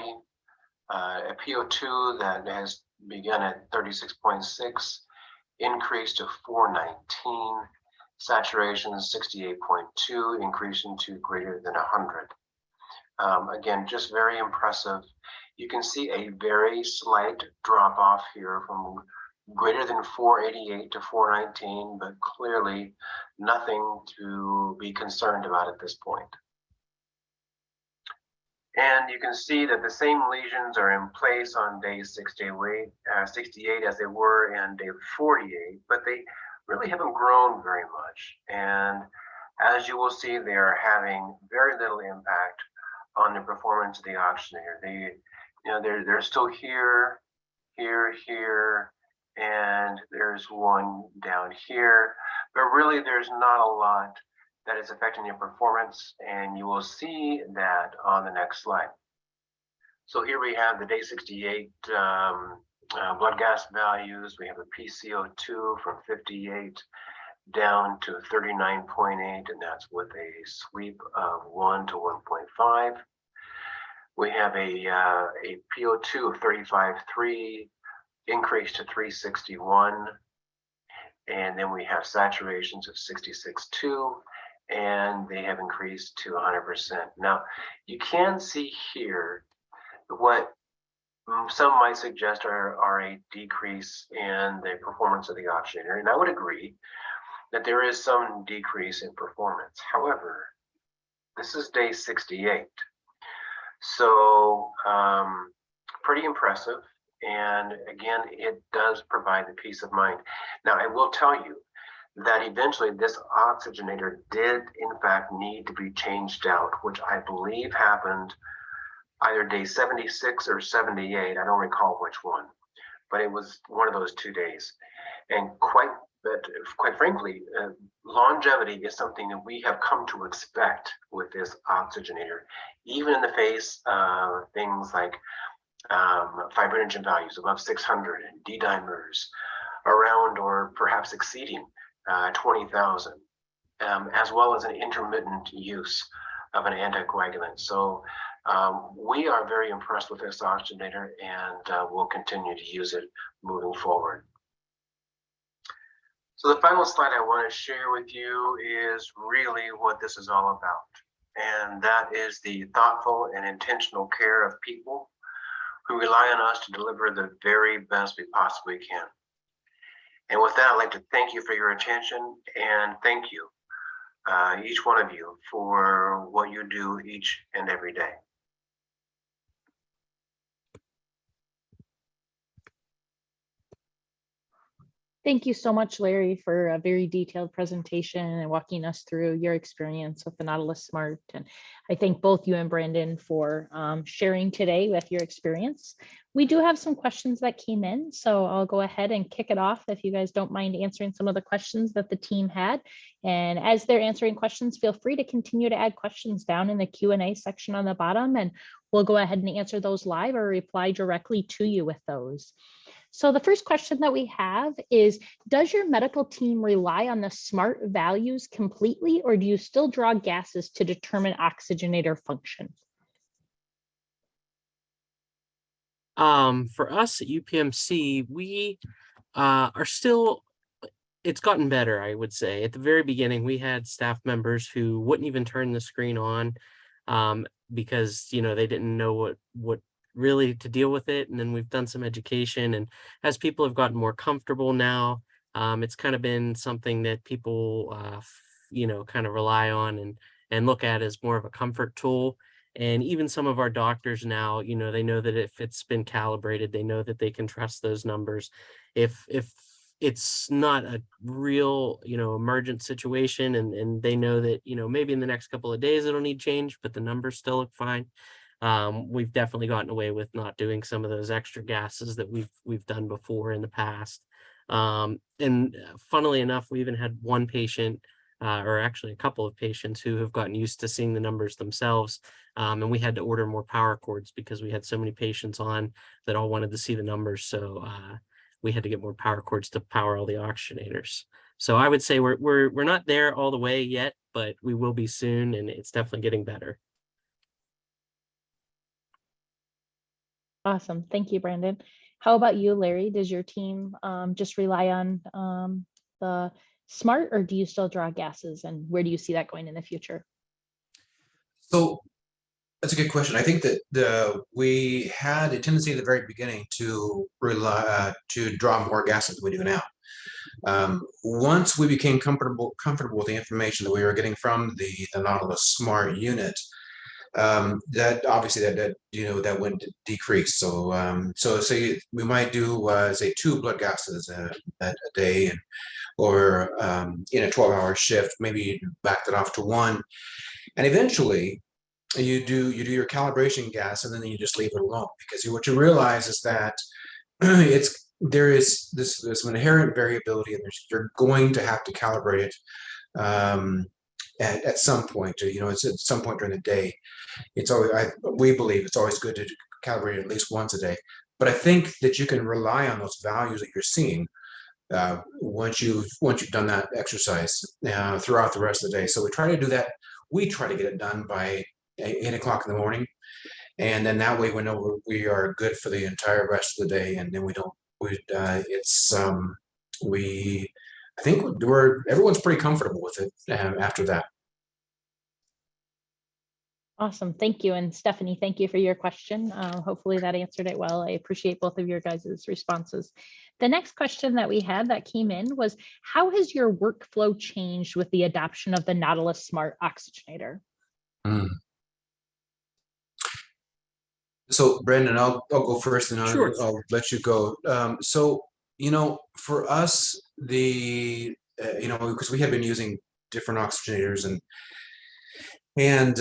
[SPEAKER 4] A PO2 that has begun at 36.6, increased to 419. Saturation is 68.2, increasing to greater than 100. Again, just very impressive. You can see a very slight drop off here from greater than 488 to 419, but clearly nothing to be concerned about at this point. And you can see that the same lesions are in place on day 68 as they were in day 48, but they really haven't grown very much. And as you will see, they are having very little impact on the performance of the oxygenator. They're still here, and there's one down here, but really there's not a lot that is affecting your performance, and you will see that on the next slide. So here we have the day 68 blood gas values. We have a PCO2 from 58 down to 39.8, and that's with a sweep of 1 to 1.5. We have a PO2 of 35.3, increased to 361, and then we have saturations of 66.2, and they have increased to 100%. Now, you can see here what some might suggest are a decrease in the performance of the oxygenator, and I would agree that there is some decrease in performance. However, this is day 68, so pretty impressive, and again, it does provide the peace of mind. Now, I will tell you that eventually this oxygenator did in fact need to be changed out, which I believe happened either day 76 or 78. I don't recall which one, but it was one of those 2 days. And quite frankly, longevity is something that we have come to expect with this oxygenator, even in the face of things like fibrinogen values above 600 and D-dimers around or perhaps exceeding 20,000, as well as an intermittent use of an anticoagulant. So we are very impressed with this oxygenator, and we'll continue to use it moving forward. So the final slide I want to share with you is really what this is all about, and that is the thoughtful and intentional care of people who rely on us to deliver the very best we possibly can. And with that, I'd like to thank you for your attention, and thank you, each one of you, for what you do each and every day.
[SPEAKER 2] Thank you so much, Larry, for a very detailed presentation and walking us through your experience with the Nautilus Smart. And I thank both you and Brandon for sharing today with your experience. We do have some questions that came in, so I'll go ahead and kick it off if you guys don't mind answering some of the questions that the team had. And as they're answering questions, feel free to continue to add questions down in the Q&A section on the bottom, and we'll go ahead and answer those live or reply directly to you with those. So the first question that we have is, does your medical team rely on the SMART values completely, or do you still draw gases to determine oxygenator function?
[SPEAKER 3] For us at UPMC, we are still, it's gotten better, I would say. At the very beginning, we had staff members who wouldn't even turn the screen on because, you know, they didn't know what really to deal with it. And then we've done some education, and as people have gotten more comfortable now, it's kind of been something that people you know, kind of rely on and look at as more of a comfort tool. And even some of our doctors now, you know, they know that if it's been calibrated, they know that they can trust those numbers. If it's not a real, you know, emergent situation, and they know that, you know, maybe in the next couple of days it'll need change, but the numbers still look fine. We've definitely gotten away with not doing some of those extra gases that we've done before in the past. And funnily enough, we even had one patient, or actually a couple of patients, who have gotten used to seeing the numbers themselves. And we had to order more power cords because we had so many patients on that all wanted to see the numbers. So we had to get more power cords to power all the oxygenators. So I would say we're not there all the way yet, but we will be soon, and it's definitely getting better.
[SPEAKER 2] Awesome. Thank you, Brandon. How about you, Larry? Does your team just rely on the SMART, or do you still draw gases, and where do you see that going in the future?
[SPEAKER 5] So that's a good question. I think that we had a tendency at the very beginning to rely to draw more gases than we do now. Once we became comfortable with the information that we were getting from the Nautilus Smart unit, that obviously that you know, that went decrease. So so say we might do say 2 blood gases a day, or in a 12-hour shift, maybe back that off to 1, and eventually you do your calibration gas, and then you just leave it alone, because what you realize is that there is this inherent variability, and you're going to have to calibrate it at some point. You know, it's at some point during the day. It's always, we believe it's always good to calibrate it at least once a day. But I think that you can rely on those values that you're seeing once you've done that exercise throughout the rest of the day. So we try to do that. We try to get it done by 8 o'clock in the morning, and then that way we know we are good for the entire rest of the day. And then I think everyone's pretty comfortable with it after that.
[SPEAKER 2] Awesome. Thank you. And Stephanie, thank you for your question. Hopefully that answered it well. I appreciate both of your guys' responses. The next question that we had that came in was, how has your workflow changed with the adoption of the Nautilus Smart Oxygenator?
[SPEAKER 5] So Brandon, I'll go first, and
[SPEAKER 3] Sure.
[SPEAKER 5] I'll let you go. So, you know, for us, you know, because we had been using different oxygenators, and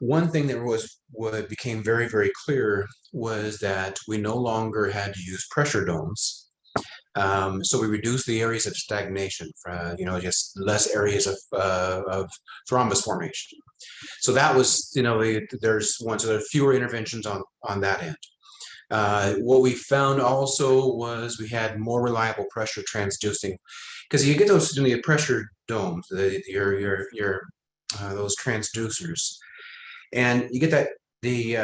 [SPEAKER 5] one thing that became very, very clear was that we no longer had to use pressure domes. So we reduced the areas of stagnation, you know, just less areas of thrombus formation. So that was, you know, there are fewer interventions on that end. What we found also was we had more reliable pressure transducing, because you get those, you know, pressure domes, those transducers, and you get that the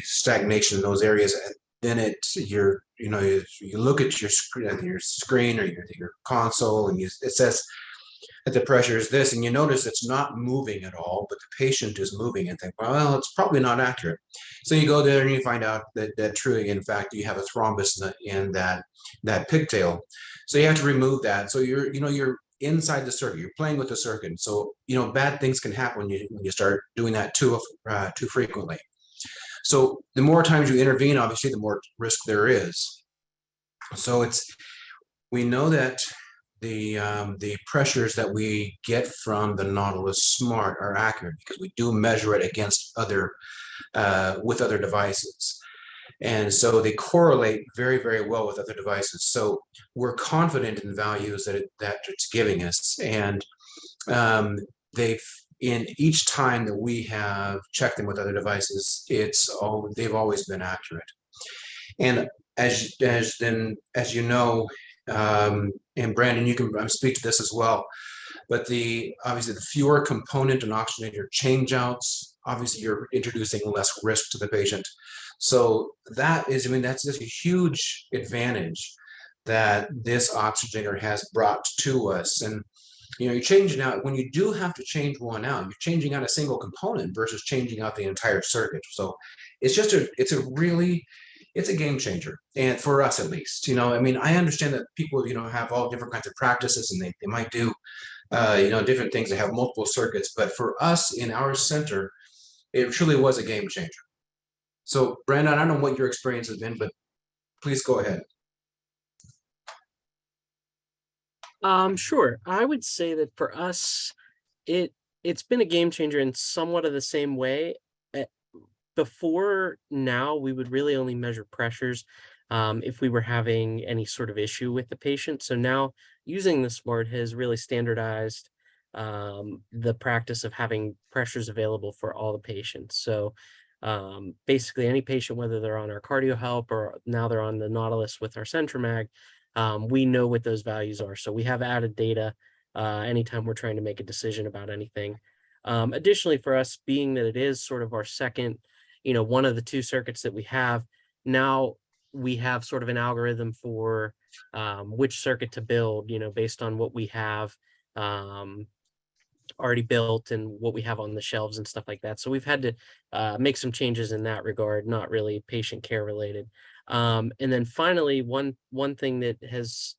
[SPEAKER 5] stagnation in those areas, and then you look at your screen or your console, and it says that the pressure is this, and you notice it's not moving at all, but the patient is moving, and think, well, it's probably not accurate. So you go there and you find out that truly, in fact, you have a thrombus in that pigtail. So you have to remove that. So you're inside the circuit, you're playing with the circuit. So, you know, bad things can happen when you start doing that too frequently. So the more times you intervene, obviously, the more risk there is. So we know that the pressures that we get from the Nautilus Smart are accurate because we do measure it against other with other devices. And so they correlate very, very well with other devices. So we're confident in the values that it's giving us. And in each time that we have checked them with other devices, they've always been accurate. And as you know, and Brandon, you can speak to this as well. But obviously the fewer component and oxygenator changeouts, obviously you're introducing less risk to the patient. So that's just a huge advantage that this oxygenator has brought to us. And you're changing out, when you do have to change one out, you're changing out a single component versus changing out the entire circuit. So it's a game changer, and for us at least. I understand that people have all different kinds of practices, and they might do different things. They have multiple circuits, but for us in our center, it truly was a game changer. So Brandon, I don't know what your experience has been, but please go ahead.
[SPEAKER 3] Sure. I would say that for us, it's been a game changer in somewhat of the same way. Before now, we would really only measure pressures if we were having any sort of issue with the patient. So now using the Smart has really standardized the practice of having pressures available for all the patients. So basically any patient, whether they're on our cardio help or now they're on the Nautilus with our Centromag, we know what those values are. So we have added data anytime we're trying to make a decision about anything. Additionally, for us, being that it is sort of our second, one of the two circuits that we have, now we have sort of an algorithm for which circuit to build, based on what we have already built and what we have on the shelves and stuff like that. So we've had to make some changes in that regard, not really patient care related. And then finally, one thing that has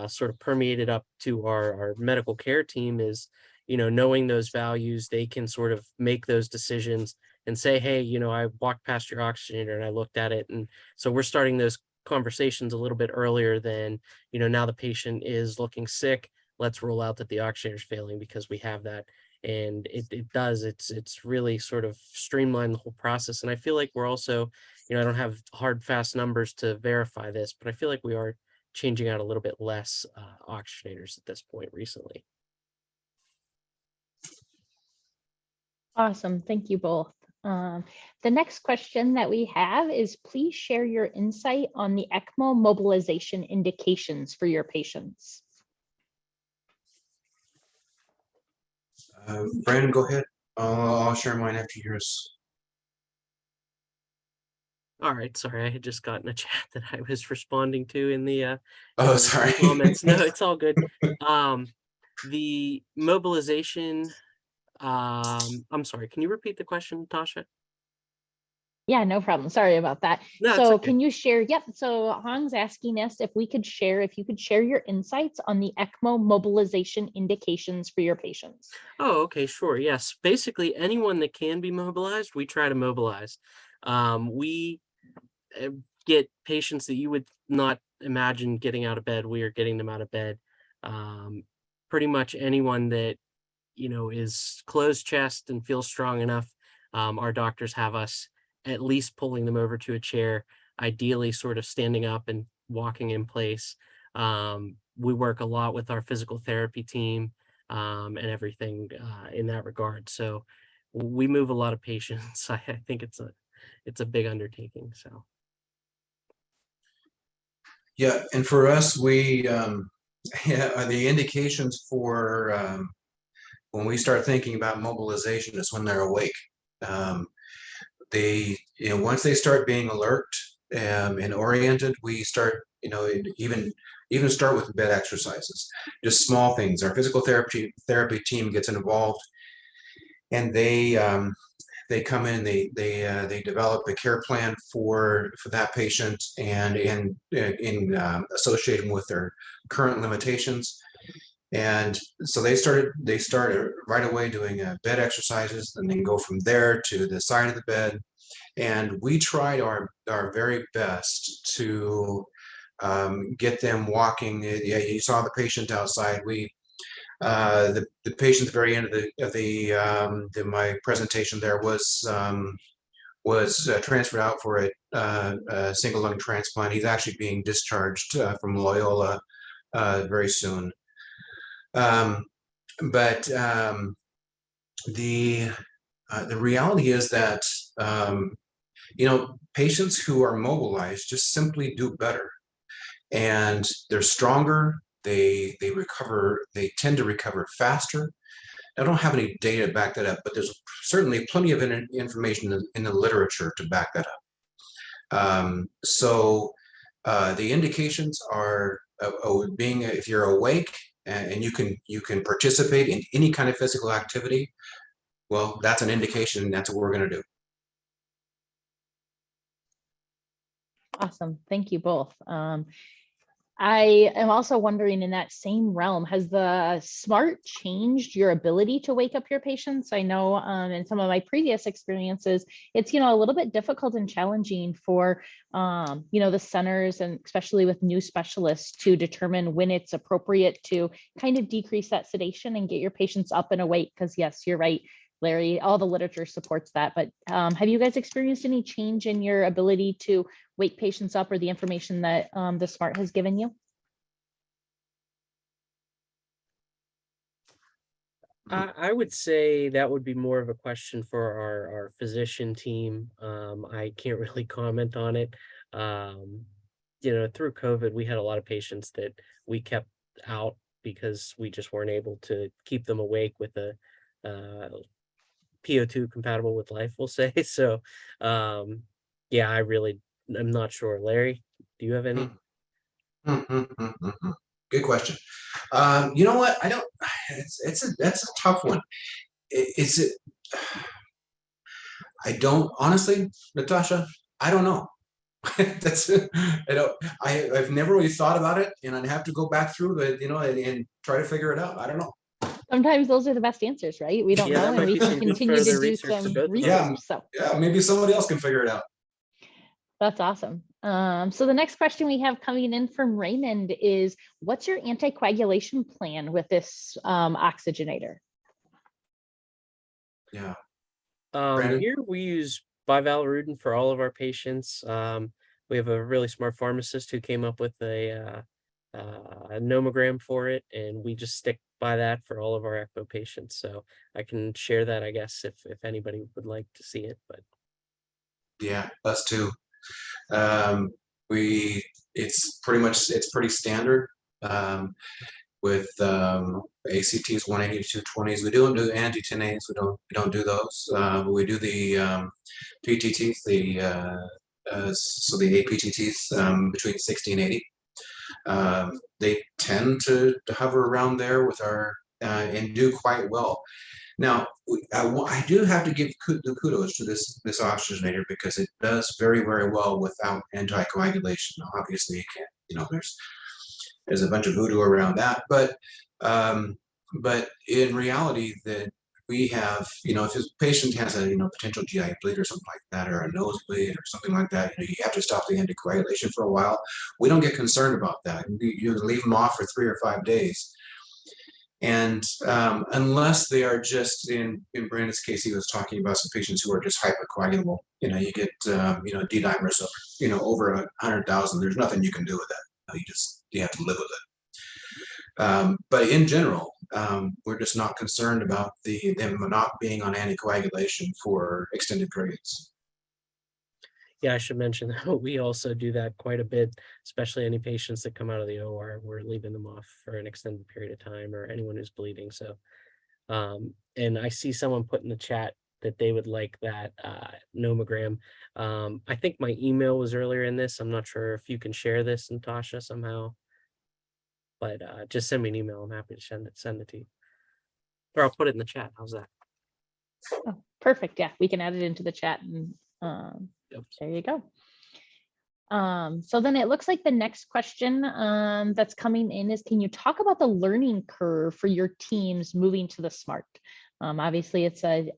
[SPEAKER 3] sort of permeated up to our medical care team is, knowing those values, they can sort of make those decisions and say, hey, I walked past your oxygenator and I looked at it. And so we're starting those conversations a little bit earlier than, now the patient is looking sick. Let's rule out that the oxygenator is failing because we have that. And it's really sort of streamlined the whole process. And I feel like we're also, I don't have hard, fast numbers to verify this, but I feel like we are changing out a little bit less oxygenators at this point recently.
[SPEAKER 2] Awesome. Thank you both. The next question that we have is, please share your insight on the Ecmo mobilization indications for your patients.
[SPEAKER 5] Brandon, go ahead. I'll share mine after yours.
[SPEAKER 3] All right, sorry, I had just gotten a chat that I was responding to in the
[SPEAKER 5] Sorry.
[SPEAKER 3] comments. No, it's all good. The mobilization, I'm sorry, can you repeat the question, Tasha?
[SPEAKER 2] Yeah, no problem. Sorry about that.
[SPEAKER 3] No, it's
[SPEAKER 2] So
[SPEAKER 3] okay.
[SPEAKER 2] can you share? Yep. So Hong's asking us if you could share your insights on the Ecmo mobilization indications for your patients.
[SPEAKER 3] Oh, okay, sure. Yes. Basically, anyone that can be mobilized, we try to mobilize. We get patients that you would not imagine getting out of bed. We are getting them out of bed. Pretty much anyone that, is closed chest and feels strong enough, our doctors have us at least pulling them over to a chair, ideally sort of standing up and walking in place. We work a lot with our physical therapy team and everything in that regard. So we move a lot of patients. I think it's a big undertaking. So.
[SPEAKER 5] Yeah, and for us, we the indications for when we start thinking about mobilization is when they're awake. Once they start being alert and oriented, we start, even start with bed exercises, just small things. Our physical therapy team gets involved, and they come in, they develop a care plan for that patient, and in associating with their current limitations. And so they started right away doing bed exercises, and then go from there to the side of the bed. And we tried our very best to get them walking. Yeah, you saw the patient outside. The patient at the very end of my presentation there was transferred out for a single lung transplant. He's actually being discharged from Loyola very soon. But the reality is that patients who are mobilized just simply do better, and they're stronger. They recover. They tend to recover faster. I don't have any data to back that up, but there's certainly plenty of information in the literature to back that up. So the indications are being, if you're awake and you can participate in any kind of physical activity, well, that's an indication. That's what we're going to do.
[SPEAKER 2] Awesome. Thank you both. I am also wondering, in that same realm, has the SMART changed your ability to wake up your patients? I know in some of my previous experiences, it's, a little bit difficult and challenging for, the centers, and especially with new specialists, to determine when it's appropriate to kind of decrease that sedation and get your patients up and awake. Because yes, you're right, Larry, all the literature supports that. But have you guys experienced any change in your ability to wake patients up, or the information that the SMART has given you?
[SPEAKER 6] I would say that would be more of a question for our physician team. I can't really comment on it. Through COVID, we had a lot of patients that we kept out because we just weren't able to keep them awake with a PO2 compatible with life, we'll say. So, yeah, I'm not sure. Larry, do you have any?
[SPEAKER 5] Good question. You know what? I don't. That's a tough one. I don't honestly, Natasha. I don't know. I've never really thought about it, and I'd have to go back through and try to figure it out. I don't know.
[SPEAKER 2] Sometimes those are the best answers, right? We don't know, and we can continue to do some research.
[SPEAKER 5] Yeah, maybe somebody else can figure it out.
[SPEAKER 2] That's awesome. So the next question we have coming in from Raymond is, what's your anticoagulation plan with this oxygenator?
[SPEAKER 5] Yeah.
[SPEAKER 6] Here we use bivalirudin for all of our patients. We have a really smart pharmacist who came up with a nomogram for it, and we just stick by that for all of our Ecmo patients. So I can share that, I guess, if anybody would like to see it. But
[SPEAKER 5] yeah, us too. It's pretty standard with ACTs 180 to 220s. We don't do anti-10As. We don't do those. We do the PTTs, so the APTTs between 60 and 80. They tend to hover around there with our and do quite well. Now, I do have to give the kudos to this oxygenator, because it does very, very well without anticoagulation. Obviously, you can't, there's a bunch of voodoo around that, but in reality, that we have, if a patient has a potential GI bleed or something like that, or a nosebleed or something like that, you have to stop the anticoagulation for a while. We don't get concerned about that. You leave them off for 3 or 5 days. And unless they are just, in Brandon's case, he was talking about some patients who are just hypercoagulable. You get D dimers of over 100,000. There's nothing you can do with that. You have to live with it. But in general, we're just not concerned about them not being on anticoagulation for extended periods.
[SPEAKER 6] yeah, I should mention that we also do that quite a bit, especially any patients that come out of the OR. We're leaving them off for an extended period of time, or anyone who's bleeding. So, and I see someone put in the chat that they would like that nomogram. I think my email was earlier in this. I'm not sure if you can share this, Natasha, somehow. But just send me an email. I'm happy to send it to you. Or I'll put it in the chat. How's that?
[SPEAKER 2] Oh, perfect. Yeah, we can add it into the chat, and there you go. So then it looks like the next question that's coming in is, can you talk about the learning curve for your teams moving to the SMART? Obviously, it's a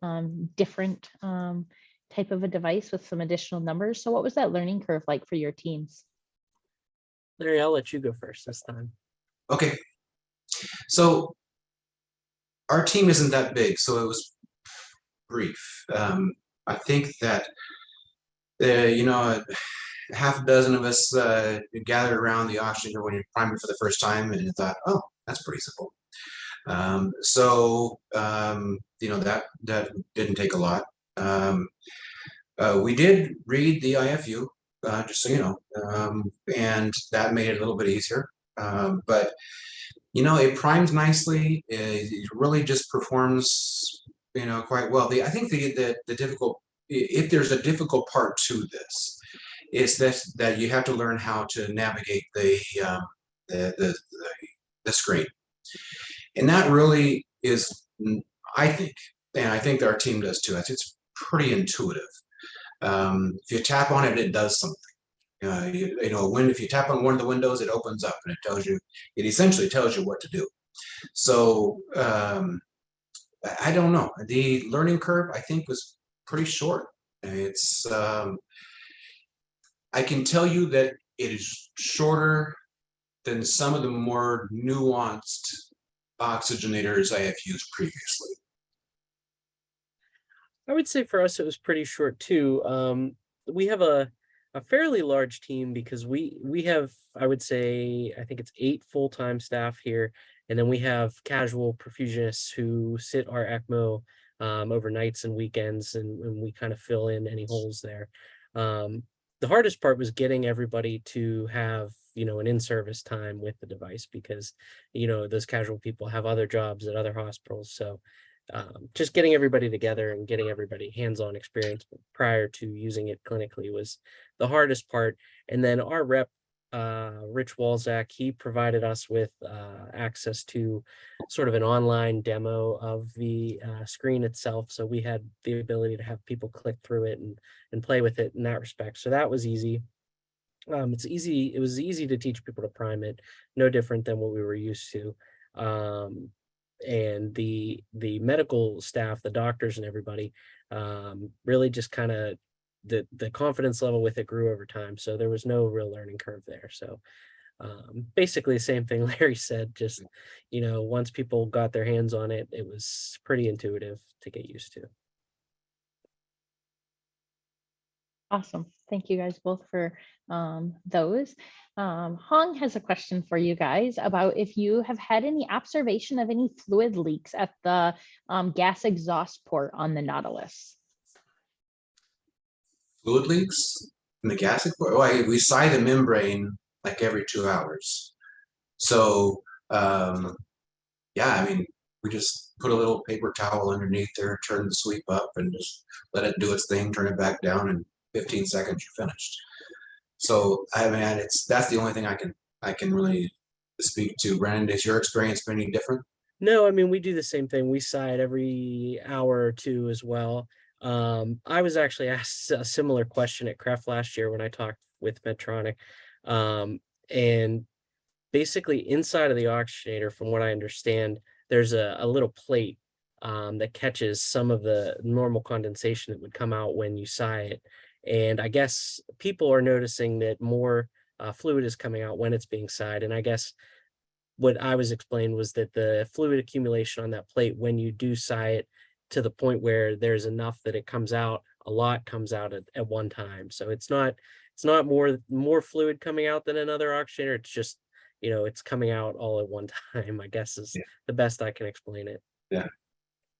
[SPEAKER 2] different type of a device with some additional numbers. So what was that learning curve like for your teams?
[SPEAKER 6] Larry, I'll let you go first this time.
[SPEAKER 5] Okay. So our team isn't that big, so it was brief. I think that, half a dozen of us gathered around the oxygenator when you primed it for the first time, and thought, oh, that's pretty simple. That didn't take a lot. We did read the IFU, just so you know, and that made it a little bit easier. But it primes nicely. It really just performs, quite well. I think the difficult, if there's a difficult part to this, is that you have to learn how to navigate the screen, and that really is, I think, and I think our team does too. It's pretty intuitive. If you tap on it, it does something. If you tap on one of the windows, it opens up and it essentially tells you what to do. So I don't know. The learning curve, I think, was pretty short. It's I can tell you that it is shorter than some of the more nuanced oxygenators I have used previously.
[SPEAKER 6] I would say for us, it was pretty short too. We have a fairly large team because we have, I would say, I think it's 8 full-time staff here. And then we have casual perfusionists who sit our ECMO overnights and weekends, and we kind of fill in any holes there. The hardest part was getting everybody to have, an in-service time with the device because, those casual people have other jobs at other hospitals. So just getting everybody together and getting everybody hands-on experience prior to using it clinically was the hardest part. And then our rep, Rich Walzak, he provided us with access to sort of an online demo of the screen itself. So we had the ability to have people click through it and play with it in that respect. So that was easy. It was easy to teach people to prime it, no different than what we were used to. And the medical staff, the doctors and everybody, really just kind of the confidence level with it grew over time. So there was no real learning curve there. So basically the same thing Larry said, just, once people got their hands on it, it was pretty intuitive to get used to.
[SPEAKER 2] Awesome. Thank you guys both for those. Hong has a question for you guys about if you have had any observation of any fluid leaks at the gas exhaust port on the Nautilus.
[SPEAKER 5] Fluid leaks in the gas port? Well, we sigh the membrane like every 2 hours. So we just put a little paper towel underneath there, turn the sweep up, and just let it do its thing, turn it back down, and 15 seconds you're finished. So that's the only thing I can really speak to. Brandon, is your experience been any different?
[SPEAKER 6] No, we do the same thing. We sigh it every hour or two as well. I was actually asked a similar question at CREF last year when I talked with Medtronic. And basically inside of the oxygenator, from what I understand, there's a little plate that catches some of the normal condensation that would come out when you sigh it. And I guess people are noticing that more fluid is coming out when it's being sighed. And I guess what I was explained was that the fluid accumulation on that plate, when you do sigh it to the point where there's enough that it comes out, a lot comes out at one time. So it's not more fluid coming out than another oxygenator. It's just, it's coming out all at one time, I guess is the best I can explain it.
[SPEAKER 5] Yeah.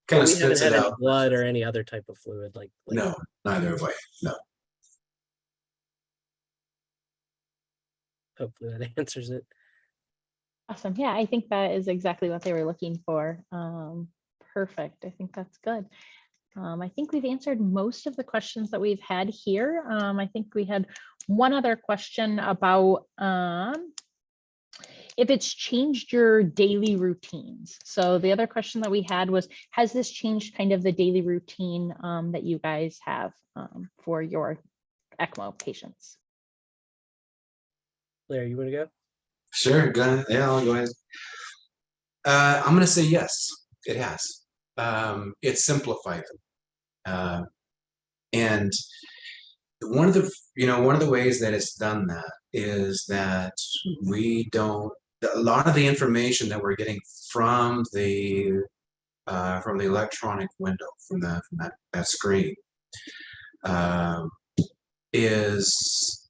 [SPEAKER 5] Kind of
[SPEAKER 6] we haven't
[SPEAKER 5] spits
[SPEAKER 6] had
[SPEAKER 5] it
[SPEAKER 6] any
[SPEAKER 5] out.
[SPEAKER 6] blood or any other type of fluid like
[SPEAKER 5] No, neither way. No.
[SPEAKER 6] Hopefully that answers it.
[SPEAKER 2] Awesome. Yeah, I think that is exactly what they were looking for. Perfect. I think that's good. I think we've answered most of the questions that we've had here. I think we had one other question about if it's changed your daily routines. So the other question that we had was, has this changed kind of the daily routine that you guys have for your ECMO patients?
[SPEAKER 6] Larry, you want to go?
[SPEAKER 5] Sure, I'll go ahead. I'm going to say yes, it has. It simplified them. And one of the ways that it's done that is that we don't, a lot of the information that we're getting from the electronic window, from that screen, is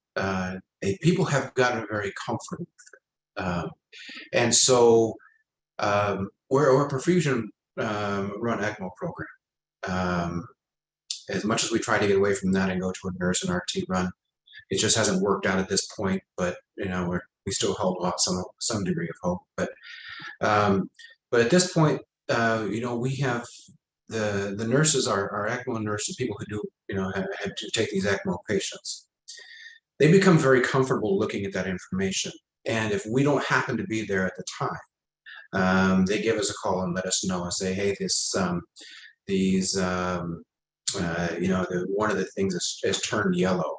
[SPEAKER 5] people have gotten very comfortable with it. And so we're a perfusion run ECMO program. As much as we try to get away from that and go to a nurse and RT run, it just hasn't worked out at this point. But we still hold out some degree of hope. But at this point, we have the nurses, our ECMO nurses, people who do have to take these ECMO patients. They become very comfortable looking at that information, and if we don't happen to be there at the time, they give us a call and let us know and say, hey, one of the things is turned yellow.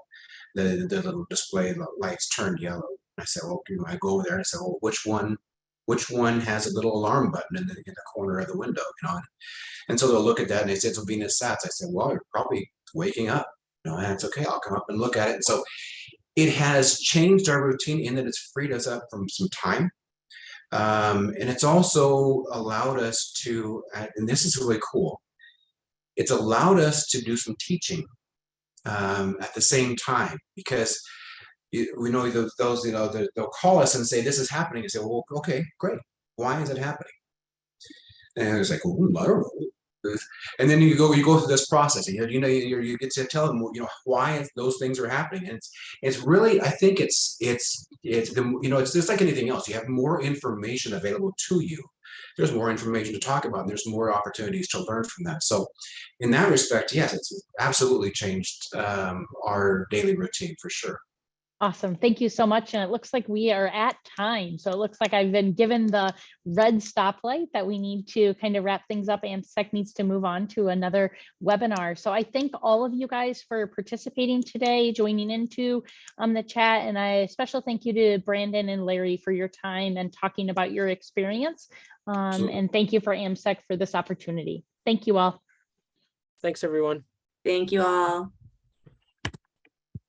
[SPEAKER 5] The little display lights turned yellow. I said, well, I go over there and I said, well, which one has a little alarm button in the corner of the window, And so they'll look at that and they say, it's a venous sats. I said, well, you're probably waking up, and it's okay. I'll come up and look at it. And so it has changed our routine in that it's freed us up from some time. And it's also allowed us to, and this is really cool, it's allowed us to do some teaching at the same time, because we know those they'll call us and say, this is happening, and say, well, okay, great, why is it happening? And it's like, well, I don't know. And then you go through this process, and you get to tell them, why those things are happening. And it's really, I think it's just like anything else. You have more information available to you. There's more information to talk about, and there's more opportunities to learn from that. So in that respect, yes, it's absolutely changed our daily routine for sure.
[SPEAKER 2] Awesome. Thank you so much. And it looks like we are at time. So it looks like I've been given the red stoplight that we need to kind of wrap things up. AMSEC needs to move on to another webinar. So I thank all of you guys for participating today, joining into the chat. And a special thank you to Brandon and Larry for your time and talking about your experience. And thank you for AMSEC for this opportunity. Thank you all.
[SPEAKER 6] Thanks, everyone.
[SPEAKER 1] Thank you all.